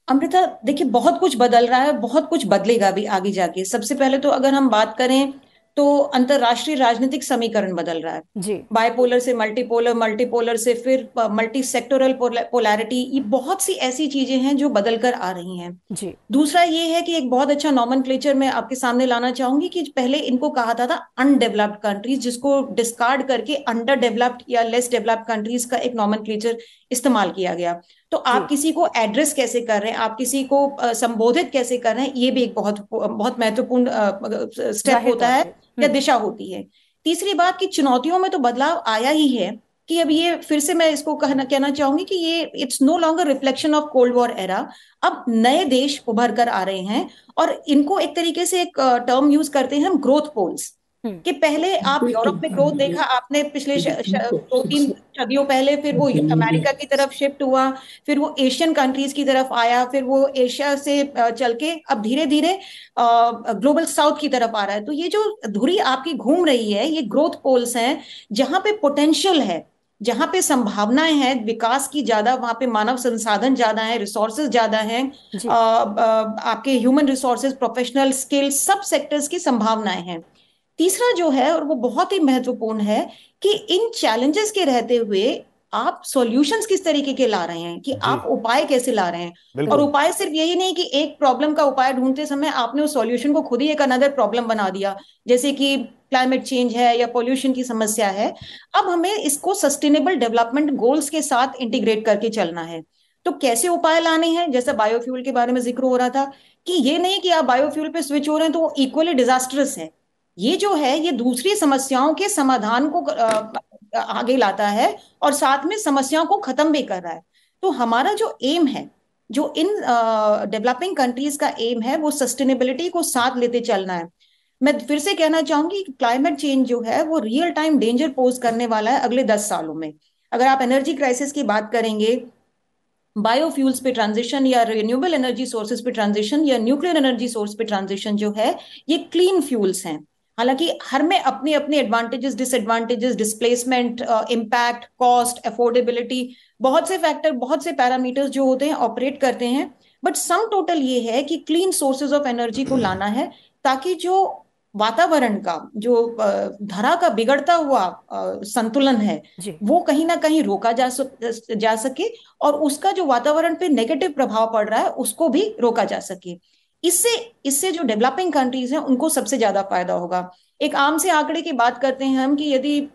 अमृता, देखिए बहुत कुछ बदल रहा है, बहुत कुछ बदलेगा भी आगे जाके। सबसे पहले तो अगर हम बात करें तो अंतरराष्ट्रीय राजनीतिक समीकरण बदल रहा है जी। बाइपोलर से मल्टीपोलर, मल्टीपोलर से फिर मल्टी सेक्टोरल पोलैरिटी, ये बहुत सी ऐसी चीजें हैं जो बदल कर आ रही हैं जी। दूसरा ये है कि एक बहुत अच्छा नॉमेनक्लेचर मैं आपके सामने लाना चाहूंगी कि पहले इनको कहा था अनडेवलप्ड कंट्रीज, जिसको डिस्कार्ड करके अंडर डेवलप्ड या लेस डेवलप्ड कंट्रीज का एक नॉमेनक्लेचर इस्तेमाल किया गया। तो आप किसी को एड्रेस कैसे कर रहे हैं, आप किसी को संबोधित कैसे कर रहे हैं, ये भी एक बहुत बहुत महत्वपूर्ण स्टेप होता है या दिशा होती है। तीसरी बात कि चुनौतियों में तो बदलाव आया ही है कि अब ये फिर से मैं इसको कहना चाहूंगी कि ये it's no longer reflection of cold war era. अब नए देश उभर कर आ रहे हैं और इनको एक तरीके से एक टर्म यूज करते हैं हम, ग्रोथ पोल्स। कि पहले आप यूरोप में ग्रोथ देखा आपने पिछले 2-3 सदियों पहले, फिर वो अमेरिका की तरफ शिफ्ट हुआ, फिर वो एशियन कंट्रीज की तरफ आया, फिर वो एशिया से चल के अब धीरे धीरे ग्लोबल साउथ की तरफ आ रहा है। तो ये जो धुरी आपकी घूम रही है, ये ग्रोथ पोल्स हैं, जहां पे पोटेंशियल है, जहां पे संभावनाएं हैं विकास की ज्यादा, वहां पे मानव संसाधन ज्यादा है, रिसोर्सेज ज्यादा हैं, आपके ह्यूमन रिसोर्सेज, प्रोफेशनल स्किल्स, सब सेक्टर्स की संभावनाएं हैं। तीसरा जो है, और वो बहुत ही महत्वपूर्ण है, कि इन चैलेंजेस के रहते हुए आप सॉल्यूशंस किस तरीके के ला रहे हैं, कि आप उपाय कैसे ला रहे हैं। और उपाय सिर्फ यही नहीं कि एक प्रॉब्लम का उपाय ढूंढते समय आपने उस सॉल्यूशन को खुद ही एक अनदर प्रॉब्लम बना दिया, जैसे कि क्लाइमेट चेंज है या पोल्यूशन की समस्या है। अब हमें इसको सस्टेनेबल डेवलपमेंट गोल्स के साथ इंटीग्रेट करके चलना है। तो कैसे उपाय लाने हैं, जैसे बायोफ्यूल के बारे में जिक्र हो रहा था, कि ये नहीं कि आप बायोफ्यूल पे स्विच हो रहे हैं तो वो इक्वली डिजास्टरस है। ये जो है, ये दूसरी समस्याओं के समाधान को आगे लाता है और साथ में समस्याओं को खत्म भी कर रहा है। तो हमारा जो एम है, जो इन डेवलपिंग कंट्रीज का एम है, वो सस्टेनेबिलिटी को साथ लेते चलना है। मैं फिर से कहना चाहूंगी कि क्लाइमेट चेंज जो है वो रियल टाइम डेंजर पोज करने वाला है अगले 10 सालों में। अगर आप एनर्जी क्राइसिस की बात करेंगे, बायोफ्यूल्स पे ट्रांजिशन या रिन्यूएबल एनर्जी सोर्सेज पे ट्रांजिशन या न्यूक्लियर एनर्जी सोर्स पे ट्रांजिशन जो है, ये क्लीन फ्यूल्स हैं। हालांकि हर में अपने अपने advantages, disadvantages, displacement, impact, cost, affordability, बहुत से फैक्टर, बहुत से पैरामीटर्स जो होते हैं ऑपरेट करते हैं। बट सम टोटल ये है कि क्लीन सोर्सेज ऑफ एनर्जी को लाना है, ताकि जो वातावरण का, जो धरा का बिगड़ता हुआ संतुलन है, वो कहीं ना कहीं रोका जा सके और उसका जो वातावरण पे नेगेटिव प्रभाव पड़ रहा है उसको भी रोका जा सके। इससे जो डेवलपिंग कंट्रीज हैं उनको सबसे ज्यादा फायदा होगा। एक आम से आंकड़े की बात करते हैं हम, कि यदि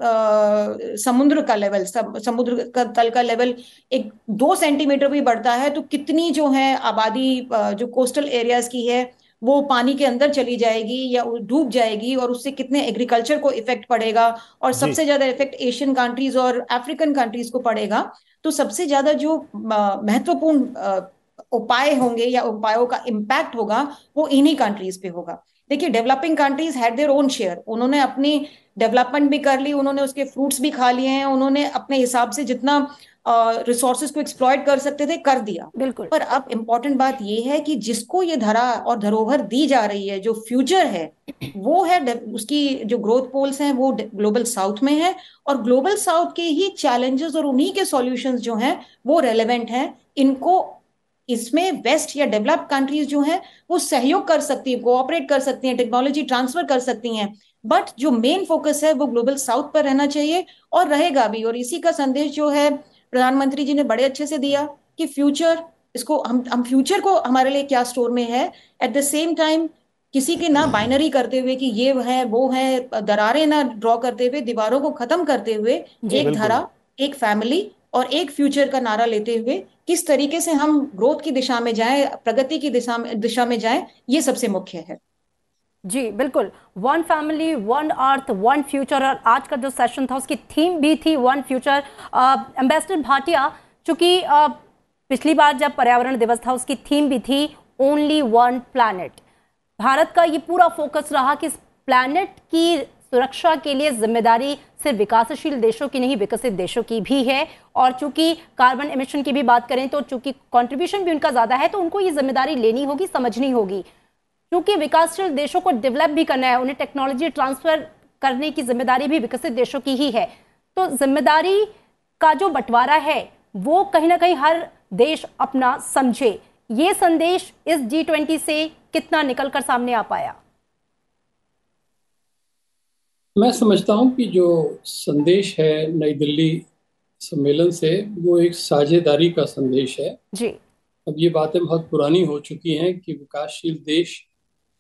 समुद्र का लेवल, समुद्र का तल का लेवल 2 सेंटीमीटर भी बढ़ता है तो कितनी जो है आबादी जो कोस्टल एरियाज की है वो पानी के अंदर चली जाएगी या डूब जाएगी, और उससे कितने एग्रीकल्चर को इफेक्ट पड़ेगा, और सबसे ज्यादा इफेक्ट एशियन कंट्रीज और अफ्रीकन कंट्रीज को पड़ेगा। तो सबसे ज्यादा जो महत्वपूर्ण उपाय होंगे या उपायों का इम्पैक्ट होगा वो इन्हीं कंट्रीज पे होगा। देखिए, developing countries had their own share, उन्होंने अपनी डेवलपमेंट भी कर ली, उन्होंने उसके फ्रूट्स भी खा लिए हैं, उन्होंने अपने हिसाब से जितना रिसोर्सेज को एक्सप्लॉइट कर सकते थे कर दिया। बिल्कुल। पर अब इम्पोर्टेंट बात यह है कि जिसको ये धरा और धरोहर दी जा रही है, जो फ्यूचर है, वो है उसकी जो ग्रोथ पोल्स हैं वो ग्लोबल साउथ में है, और ग्लोबल साउथ के ही चैलेंजेस और उन्हीं के सॉल्यूशंस जो हैं वो रेलेवेंट हैं। इनको इसमें वेस्ट या डेवलप्ड कंट्रीज जो हैं वो सहयोग कर सकती है, कोऑपरेट कर सकती हैं, टेक्नोलॉजी ट्रांसफर कर सकती हैं, बट जो मेन फोकस है वो ग्लोबल साउथ पर रहना चाहिए और रहेगा भी। और इसी का संदेश जो है प्रधानमंत्री जी ने बड़े अच्छे से दिया कि फ्यूचर, इसको हम फ्यूचर को हमारे लिए क्या स्टोर में है, एट द सेम टाइम किसी के ना बाइनरी करते हुए कि ये है वो है, दरारें ना ड्रॉ करते हुए, दीवारों को खत्म करते हुए, एक धरा, एक फैमिली और एक फ्यूचर का नारा लेते हुए किस तरीके से हम ग्रोथ की दिशा में जाएं, प्रगति की दिशा में जाएं, ये सबसे मुख्य है। जी बिल्कुल, one family one earth one future, और आज का जो सेशन था उसकी थीम भी थी वन फ्यूचर। एम्बेसडर भाटिया, चूंकि पिछली बार जब पर्यावरण दिवस था उसकी थीम भी थी ओनली वन प्लैनेट। भारत का ये पूरा फोकस रहा कि इस प्लैनेट की सुरक्षा के लिए जिम्मेदारी सिर्फ विकासशील देशों की नहीं, विकसित देशों की भी है। और चूंकि कार्बन एमिशन की भी बात करें तो चूंकि कंट्रीब्यूशन भी उनका ज्यादा है, तो उनको ये जिम्मेदारी लेनी होगी, समझनी होगी। क्योंकि विकासशील देशों को डेवलप भी करना है, उन्हें टेक्नोलॉजी ट्रांसफर करने की जिम्मेदारी भी विकसित देशों की ही है। तो जिम्मेदारी का जो बंटवारा है वो कहीं ना कहीं हर देश अपना समझे। ये संदेश इस G20 से कितना निकलकर सामने आ पाया? मैं समझता हूं कि जो संदेश है नई दिल्ली सम्मेलन से, वो एक साझेदारी का संदेश है जी। अब ये बातें बहुत पुरानी हो चुकी हैं कि विकासशील देश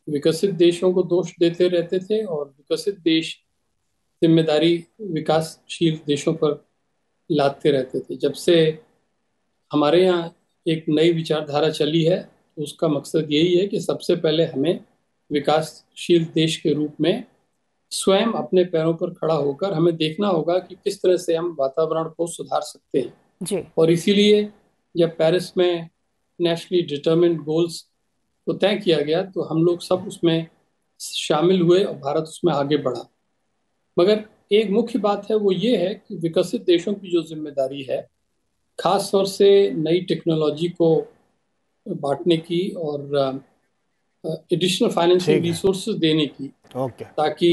विकसित देशों को दोष देते रहते थे और विकसित देश जिम्मेदारी विकासशील देशों पर लादते रहते थे। जब से हमारे यहाँ एक नई विचारधारा चली है, तो उसका मकसद यही है कि सबसे पहले हमें विकासशील देश के रूप में स्वयं अपने पैरों पर खड़ा होकर हमें देखना होगा कि किस तरह से हम वातावरण को सुधार सकते हैं जी। और इसीलिए जब पेरिस में नेशनली डिटरमिन्ड गोल्स को तय किया गया तो हम लोग सब उसमें शामिल हुए और भारत उसमें आगे बढ़ा। मगर एक मुख्य बात है, वो ये है कि विकसित देशों की जो जिम्मेदारी है, खास तौर से नई टेक्नोलॉजी को बांटने की और एडिशनल फाइनेंशियल रिसोर्सेज देने की, ताकि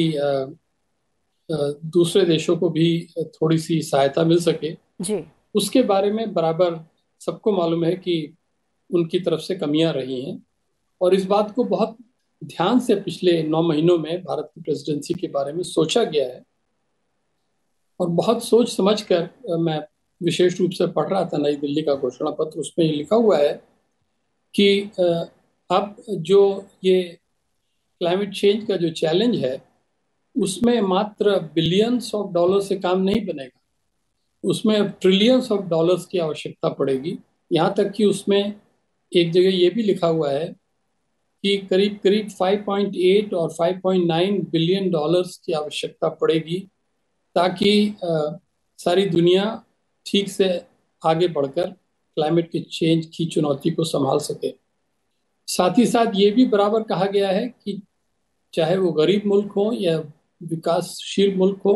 दूसरे देशों को भी थोड़ी सी सहायता मिल सके जी। उसके बारे में बराबर सबको मालूम है कि उनकी तरफ से कमियां रही हैं। और इस बात को बहुत ध्यान से पिछले 9 महीनों में भारत की प्रेसिडेंसी के बारे में सोचा गया है और बहुत सोच समझ कर मैं विशेष रूप से पढ़ रहा था नई दिल्ली का घोषणा पत्र, उसमें लिखा हुआ है कि अब जो ये क्लाइमेट चेंज का जो चैलेंज है, उसमें मात्र बिलियंस ऑफ डॉलर से काम नहीं बनेगा, उसमें ट्रिलियंस ऑफ डॉलर्स की आवश्यकता पड़ेगी। यहाँ तक कि उसमें एक जगह ये भी लिखा हुआ है कि करीब करीब 5.8 और 5.9 बिलियन डॉलर्स की आवश्यकता पड़ेगी ताकि सारी दुनिया ठीक से आगे बढ़कर क्लाइमेट के चेंज की चुनौती को संभाल सके। साथ ही साथ ये भी बराबर कहा गया है कि चाहे वो गरीब मुल्क हो या विकासशील मुल्क हो,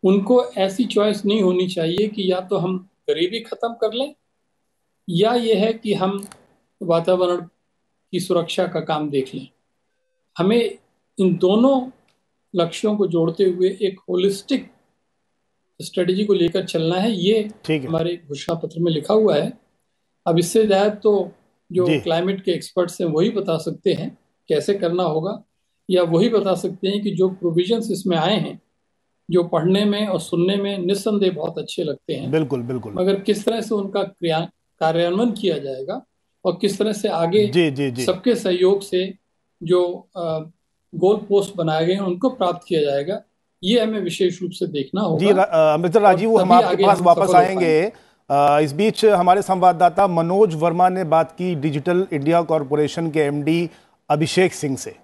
उनको ऐसी चॉइस नहीं होनी चाहिए कि या तो हम गरीबी खत्म कर लें या ये है कि हम वातावरण की सुरक्षा का काम देख लें। हमें इन दोनों लक्ष्यों को जोड़ते हुए एक होलिस्टिक स्ट्रेटेजी को लेकर चलना है, ये हमारे घोषणा पत्र में लिखा हुआ है। अब इससे ज्यादा तो जो क्लाइमेट के एक्सपर्ट्स हैं वही बता सकते हैं कैसे करना होगा, या वही बता सकते हैं कि जो प्रोविजंस इसमें आए हैं, जो पढ़ने में और सुनने में निस्संदेह बहुत अच्छे लगते हैं, बिल्कुल बिल्कुल, मगर किस तरह से उनका कार्यान्वयन किया जाएगा और किस तरह से आगे सबके सहयोग से जो गोल पोस्ट बनाए गए हैं उनको प्राप्त किया जाएगा, ये हमें विशेष रूप से देखना होगा। जी मिस्टर राजीव, हम आपके पास वापस आएंगे। इस बीच हमारे संवाददाता मनोज वर्मा ने बात की डिजिटल इंडिया कॉरपोरेशन के एमडी अभिषेक सिंह से।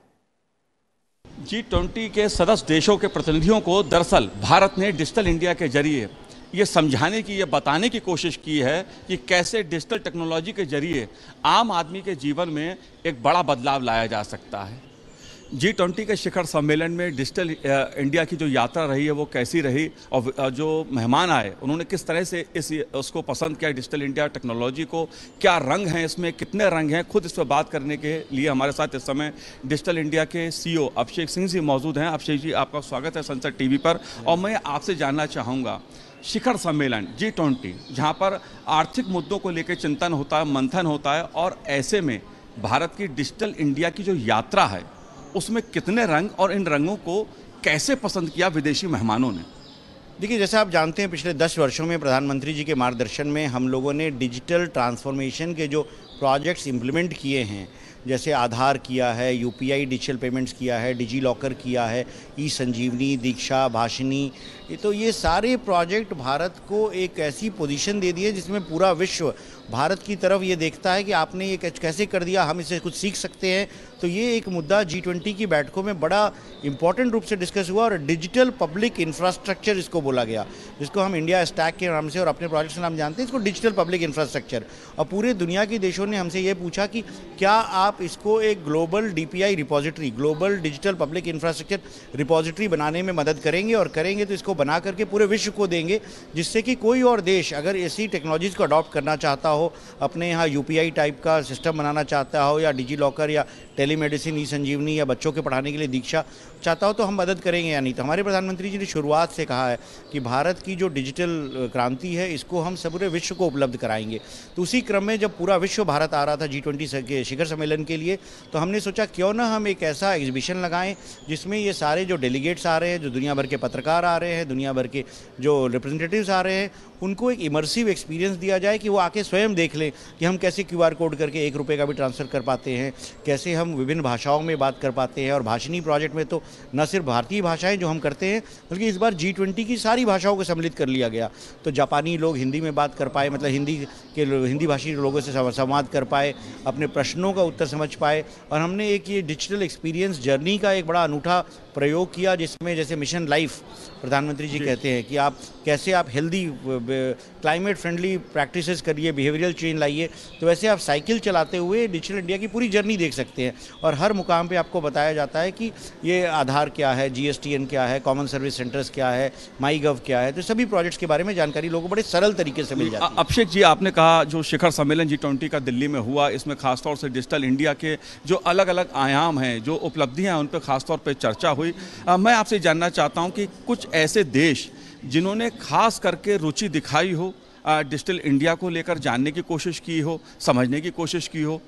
G20 के सदस्य देशों के प्रतिनिधियों को दरअसल भारत ने डिजिटल इंडिया के जरिए ये समझाने की, ये बताने की कोशिश की है कि कैसे डिजिटल टेक्नोलॉजी के जरिए आम आदमी के जीवन में एक बड़ा बदलाव लाया जा सकता है। G20 के शिखर सम्मेलन में डिजिटल इंडिया की जो यात्रा रही है वो कैसी रही और जो मेहमान आए उन्होंने किस तरह से उसको पसंद किया, डिजिटल इंडिया टेक्नोलॉजी को, क्या रंग हैं इसमें, कितने रंग हैं, खुद इस पर बात करने के लिए हमारे साथ इस समय डिजिटल इंडिया के CEO अभिषेक सिंह जी मौजूद हैं। अभिषेक जी, आपका स्वागत है सनसेट टीवी पर। और मैं आपसे जानना चाहूँगा, शिखर सम्मेलन G20 जहाँ पर आर्थिक मुद्दों को लेकर चिंतन होता है, मंथन होता है, और ऐसे में भारत की डिजिटल इंडिया की जो यात्रा है उसमें कितने रंग और इन रंगों को कैसे पसंद किया विदेशी मेहमानों ने? देखिए, जैसे आप जानते हैं पिछले 10 वर्षों में प्रधानमंत्री जी के मार्गदर्शन में हम लोगों ने डिजिटल ट्रांसफॉर्मेशन के जो प्रोजेक्ट्स इम्प्लीमेंट किए हैं, जैसे आधार किया है, यूपीआई डिजिटल पेमेंट्स किया है, डिजी लॉकर किया है, ई संजीवनी, दीक्षा, भाषिनी, तो ये सारे प्रोजेक्ट भारत को एक ऐसी पोजीशन दे दी है जिसमें पूरा विश्व भारत की तरफ ये देखता है कि आपने ये कैसे कर दिया, हम इससे कुछ सीख सकते हैं। तो ये एक मुद्दा G20 की बैठकों में बड़ा इंपॉर्टेंट रूप से डिस्कस हुआ और डिजिटल पब्लिक इंफ्रास्ट्रक्चर इसको बोला गया, जिसको हम इंडिया स्टैक के नाम से और अपने प्रोजेक्ट के नाम जानते हैं, इसको डिजिटल पब्लिक इंफ्रास्ट्रक्चर। और पूरे दुनिया के देशों ने हमसे ये पूछा कि क्या आप इसको एक global DPI repository, global digital public infrastructure repository बनाने में मदद करेंगे, और करेंगे तो इसको बना करके पूरे विश्व को देंगे, जिससे कि कोई और देश अगर ऐसी टेक्नोलॉजीज़ को अडॉप्ट करना चाहता हो, अपने यहाँ UPI टाइप का सिस्टम बनाना चाहता हो, या डिजी लॉकर या टेलीमेडिसिन, ई संजीवनी, या बच्चों के पढ़ाने के लिए दीक्षा चाहता हो, तो हम मदद करेंगे या नहीं। तो हमारे प्रधानमंत्री जी ने शुरुआत से कहा है कि भारत की जो डिजिटल क्रांति है इसको हम पूरे विश्व को उपलब्ध कराएंगे। तो उसी क्रम में जब पूरा विश्व भारत आ रहा था G20 के शिखर सम्मेलन के लिए, तो हमने सोचा क्यों ना हम एक ऐसा एग्जीबिशन लगाएं जिसमें ये सारे जो डेलीगेट्स आ रहे हैं, जो दुनिया भर के पत्रकार आ रहे हैं, दुनिया भर के जो रिप्रेजेंटेटिव्स आ रहे हैं, उनको एक इमर्सिव एक्सपीरियंस दिया जाए कि वो आके स्वयं देख लें कि हम कैसे QR कोड करके 1 रुपये का भी ट्रांसफ़र कर पाते हैं, कैसे हम विभिन्न भाषाओं में बात कर पाते हैं। और भाषिनी प्रोजेक्ट में तो न सिर्फ भारतीय भाषाएं जो हम करते हैं, बल्कि इस बार G20 की सारी भाषाओं को सम्मिलित कर लिया गया। तो जापानी लोग हिंदी में बात कर पाए, मतलब हिंदी भाषी लोगों से संवाद कर पाए, अपने प्रश्नों का उत्तर समझ पाए। और हमने एक ये डिजिटल एक्सपीरियंस जर्नी का एक बड़ा अनूठा प्रयोग किया, जिसमें जैसे मिशन लाइफ प्रधानमंत्री जी कहते हैं कि आप कैसे आप हेल्दी क्लाइमेट फ्रेंडली प्रैक्टिसेस करिए, बिहेवियरल चेंज लाइए। तो वैसे आप साइकिल चलाते हुए डिजिटल इंडिया की पूरी जर्नी देख सकते हैं, और हर मुकाम पे आपको बताया जाता है कि ये आधार क्या है, GSTN क्या है, कॉमन सर्विस सेंटर्स क्या है, MyGov क्या है। तो सभी प्रोजेक्ट्स के बारे में जानकारी लोगों को बड़े सरल तरीके से मिल जाती है। अभिषेक जी, आपने कहा जो शिखर सम्मेलन G20 का दिल्ली में हुआ, इसमें खासतौर से डिजिटल इंडिया के जो अलग अलग आयाम हैं, जो उपलब्धियां हैं, उन पर खासतौर पर चर्चा हुई। मैं आपसे जानना चाहता हूं कि कुछ ऐसे देश जिन्होंने खास करके रुचि दिखाई हो, डिजिटल इंडिया को लेकर जानने की कोशिश की हो, समझने की कोशिश की हो।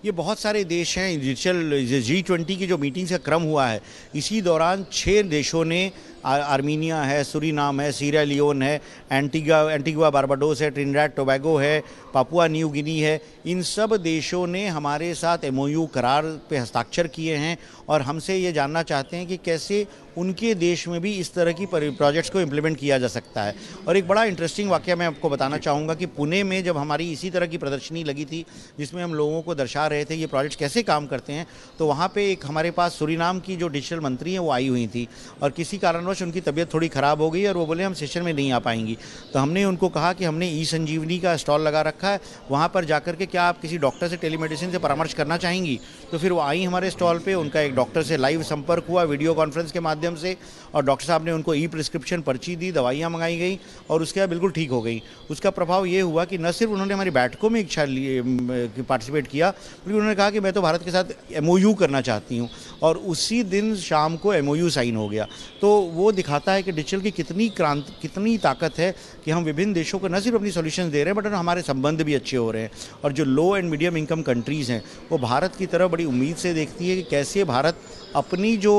ये बहुत सारे देश हैं। डिजिटल G20 की जो मीटिंग्स का क्रम हुआ है, इसी दौरान 6 देशों ने, आर्मीनिया है, सूरीनाम है, सीरिया लियोन है, एंटीगुआ बारबाडोस है, ट्रिनिडाद टोबैगो है, पापुआ न्यू गिनी है, इन सब देशों ने हमारे साथ MOU करार पे हस्ताक्षर किए हैं, और हमसे ये जानना चाहते हैं कि कैसे उनके देश में भी इस तरह की प्रोजेक्ट्स को इम्प्लीमेंट किया जा सकता है। और एक बड़ा इंटरेस्टिंग वाकया मैं आपको बताना चाहूँगा कि पुणे में जब हमारी इसी तरह की प्रदर्शनी लगी थी, जिसमें हम लोगों को दर्शा रहे थे ये प्रोजेक्ट्स कैसे काम करते हैं, तो वहाँ पे एक हमारे पास सूरीनाम की जो डिजिटल मंत्री हैं वो आई हुई थी, और किसी कारणवश उनकी तबीयत थोड़ी ख़राब हो गई और वो बोले हम सेशन में नहीं आ पाएंगी। तो हमने उनको कहा कि हमने ई संजीवनी का स्टॉल लगा रखा है, वहाँ पर जाकर के क्या आप किसी डॉक्टर से टेलीमेडिसिन से परामर्श करना चाहेंगी। तो फिर वो आई हमारे स्टॉल पे, उनका एक डॉक्टर से लाइव संपर्क हुआ वीडियो कॉन्फ्रेंस के माध्यम से, और डॉक्टर साहब ने उनको प्रिस्क्रिप्शन पर्ची दी, दवाइयाँ मंगाई गई, और उसके बाद बिल्कुल ठीक हो गई। उसका प्रभाव ये हुआ कि न सिर्फ उन्होंने हमारी बैठकों में इच्छा पार्टिसिपेट किया, बल्कि उन्होंने कहा कि मैं तो भारत के साथ MOU करना चाहती हूँ, और उसी दिन शाम को MOU साइन हो गया। तो वो दिखाता है कि डिजिटल की कितनी ताकत है कि हम विभिन्न देशों को न सिर्फ अपनी सॉल्यूशंस दे रहे हैं, बट हमारे संबंध भी अच्छे हो रहे हैं। और जो लो एंड मीडियम इनकम कंट्रीज़ हैं, वो भारत की तरफ बड़ी उम्मीद से देखती है कि कैसे भारत अपनी जो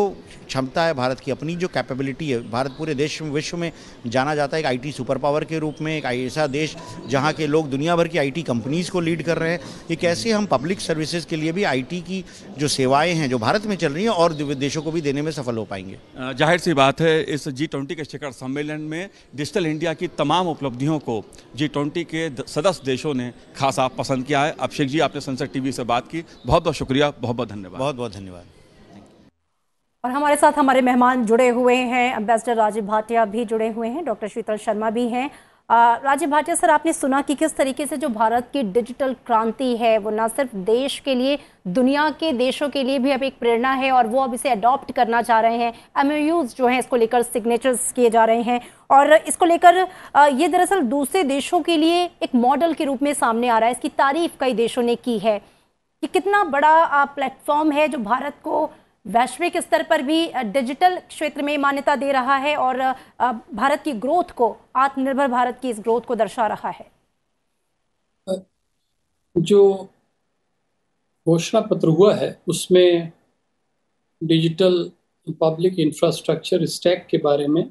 क्षमता है, भारत की अपनी जो कैपेबिलिटी है, भारत पूरे देश में, विश्व में जाना जाता है एक IT सुपर पावर के रूप में, एक ऐसा देश जहाँ के लोग दुनिया भर की IT कंपनीज़ को लीड कर रहे हैं। ये कैसे हम पब्लिक सर्विसेज के लिए भी IT की जो सेवाएं हैं जो भारत में चल रही हैं और देशों को भी देने में सफल हो पाएंगे। जाहिर सी बात है, इस G20 के शिखर सम्मेलन में डिजिटल इंडिया की तमाम उपलब्धियों को G20 के सदस्य देशों ने खासा पसंद किया है। अभिषेक जी, आपने संसद TV से बात की, बहुत बहुत शुक्रिया, बहुत बहुत धन्यवाद। बहुत बहुत धन्यवाद। और हमारे साथ हमारे मेहमान जुड़े हुए हैं, एम्बेसडर राजीव भाटिया भी जुड़े हुए हैं, डॉक्टर शीतल शर्मा भी हैं। राजीव भाटिया सर, आपने सुना कि किस तरीके से जो भारत की डिजिटल क्रांति है वो न सिर्फ देश के लिए, दुनिया के देशों के लिए भी अब एक प्रेरणा है, और वो अब इसे अडॉप्ट करना चाह रहे हैं। MOUs जो हैं इसको लेकर सिग्नेचर्स किए जा रहे हैं, और इसको लेकर ये दरअसल दूसरे देशों के लिए एक मॉडल के रूप में सामने आ रहा है। इसकी तारीफ कई देशों ने की है कि कितना बड़ा प्लेटफॉर्म है जो भारत को वैश्विक स्तर पर भी डिजिटल क्षेत्र में मान्यता दे रहा है, और भारत की ग्रोथ को, आत्मनिर्भर भारत की इस ग्रोथ को दर्शा रहा है। जो घोषणा पत्र हुआ है उसमें डिजिटल पब्लिक इंफ्रास्ट्रक्चर स्टैक के बारे में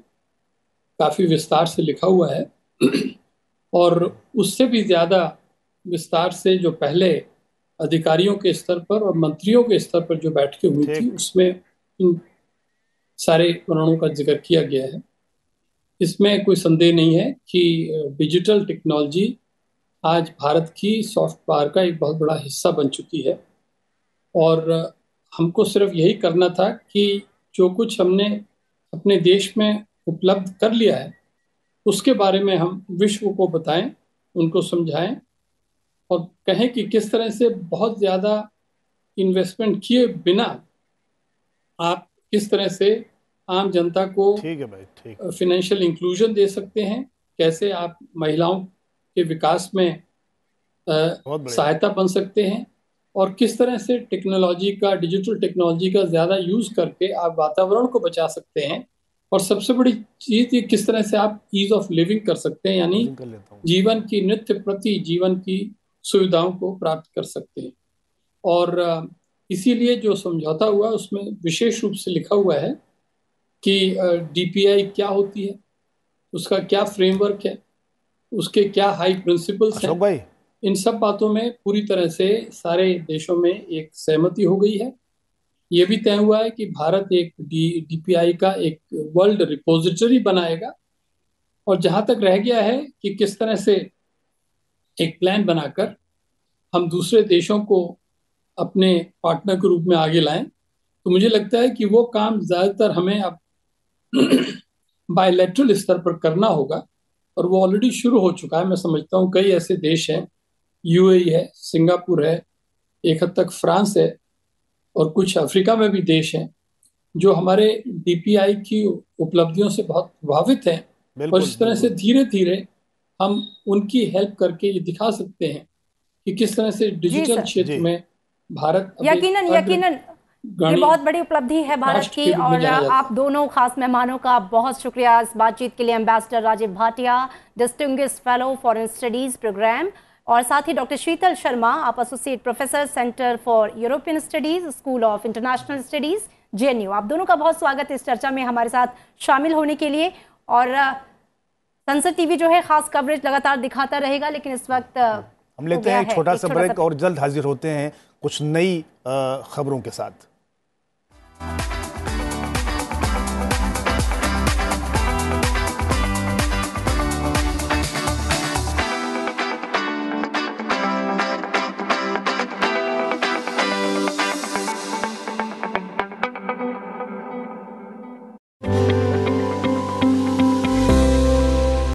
काफ़ी विस्तार से लिखा हुआ है, और उससे भी ज़्यादा विस्तार से जो पहले अधिकारियों के स्तर पर और मंत्रियों के स्तर पर जो बैठकें हुई थी उसमें इन सारे उन्नयनों का जिक्र किया गया है। इसमें कोई संदेह नहीं है कि डिजिटल टेक्नोलॉजी आज भारत की सॉफ्ट पावर का एक बहुत बड़ा हिस्सा बन चुकी है और हमको सिर्फ यही करना था कि जो कुछ हमने अपने देश में उपलब्ध कर लिया है उसके बारे में हम विश्व को बताएं, उनको समझाएं और कहें कि किस तरह से बहुत ज़्यादा इन्वेस्टमेंट किए बिना आप किस तरह से आम जनता को फाइनेंशियल इंक्लूजन दे सकते हैं, कैसे आप महिलाओं के विकास में सहायता बन सकते हैं और किस तरह से टेक्नोलॉजी का, डिजिटल टेक्नोलॉजी का ज़्यादा यूज़ करके आप वातावरण को बचा सकते हैं और सबसे बड़ी चीज़ ये किस तरह से आप ईज ऑफ लिविंग कर सकते हैं, यानी जीवन की नित्य प्रति जीवन की सुविधाओं को प्राप्त कर सकते हैं। और इसीलिए जो समझौता हुआ उसमें विशेष रूप से लिखा हुआ है कि डीपीआई क्या होती है, उसका क्या फ्रेमवर्क है, उसके क्या हाई प्रिंसिपल्स हैं। इन सब बातों में पूरी तरह से सारे देशों में एक सहमति हो गई है। ये भी तय हुआ है कि भारत एक डीपीआई का एक वर्ल्ड रिपोजिटरी बनाएगा और जहां तक रह गया है कि किस तरह से एक प्लान बनाकर हम दूसरे देशों को अपने पार्टनर के रूप में आगे लाएं, तो मुझे लगता है कि वो काम ज़्यादातर हमें अब बायलैटरल स्तर पर करना होगा और वो ऑलरेडी शुरू हो चुका है। मैं समझता हूँ कई ऐसे देश हैं, यूएई है, सिंगापुर है, एक हद तक फ्रांस है और कुछ अफ्रीका में भी देश हैं जो हमारे डीपीआई की उपलब्धियों से बहुत प्रभावित हैं और इस तरह से धीरे धीरे हम उनकी हेल्प करके ये दिखा सकते हैं कि किस तरह से डिजिटल क्षेत्र में भारत यकीनन ये बहुत बड़ी उपलब्धि है भारत की। और आप दोनों खास मेहमानों का बहुत शुक्रिया इस बातचीत के लिए। Ambassador Rajiv Bhatia, distinguished fellow foreign studies programme, और साथ ही डॉक्टर शीतल शर्मा, आप associate professor centre for European studies, school of international studies, JNU. आप दोनों का बहुत स्वागत इस चर्चा में हमारे साथ शामिल होने के लिए। और संसद टीवी जो है खास कवरेज लगातार दिखाता रहेगा, लेकिन इस वक्त हम लेते हैं एक छोटा सा ब्रेक और जल्द हाजिर होते हैं कुछ नई खबरों के साथ।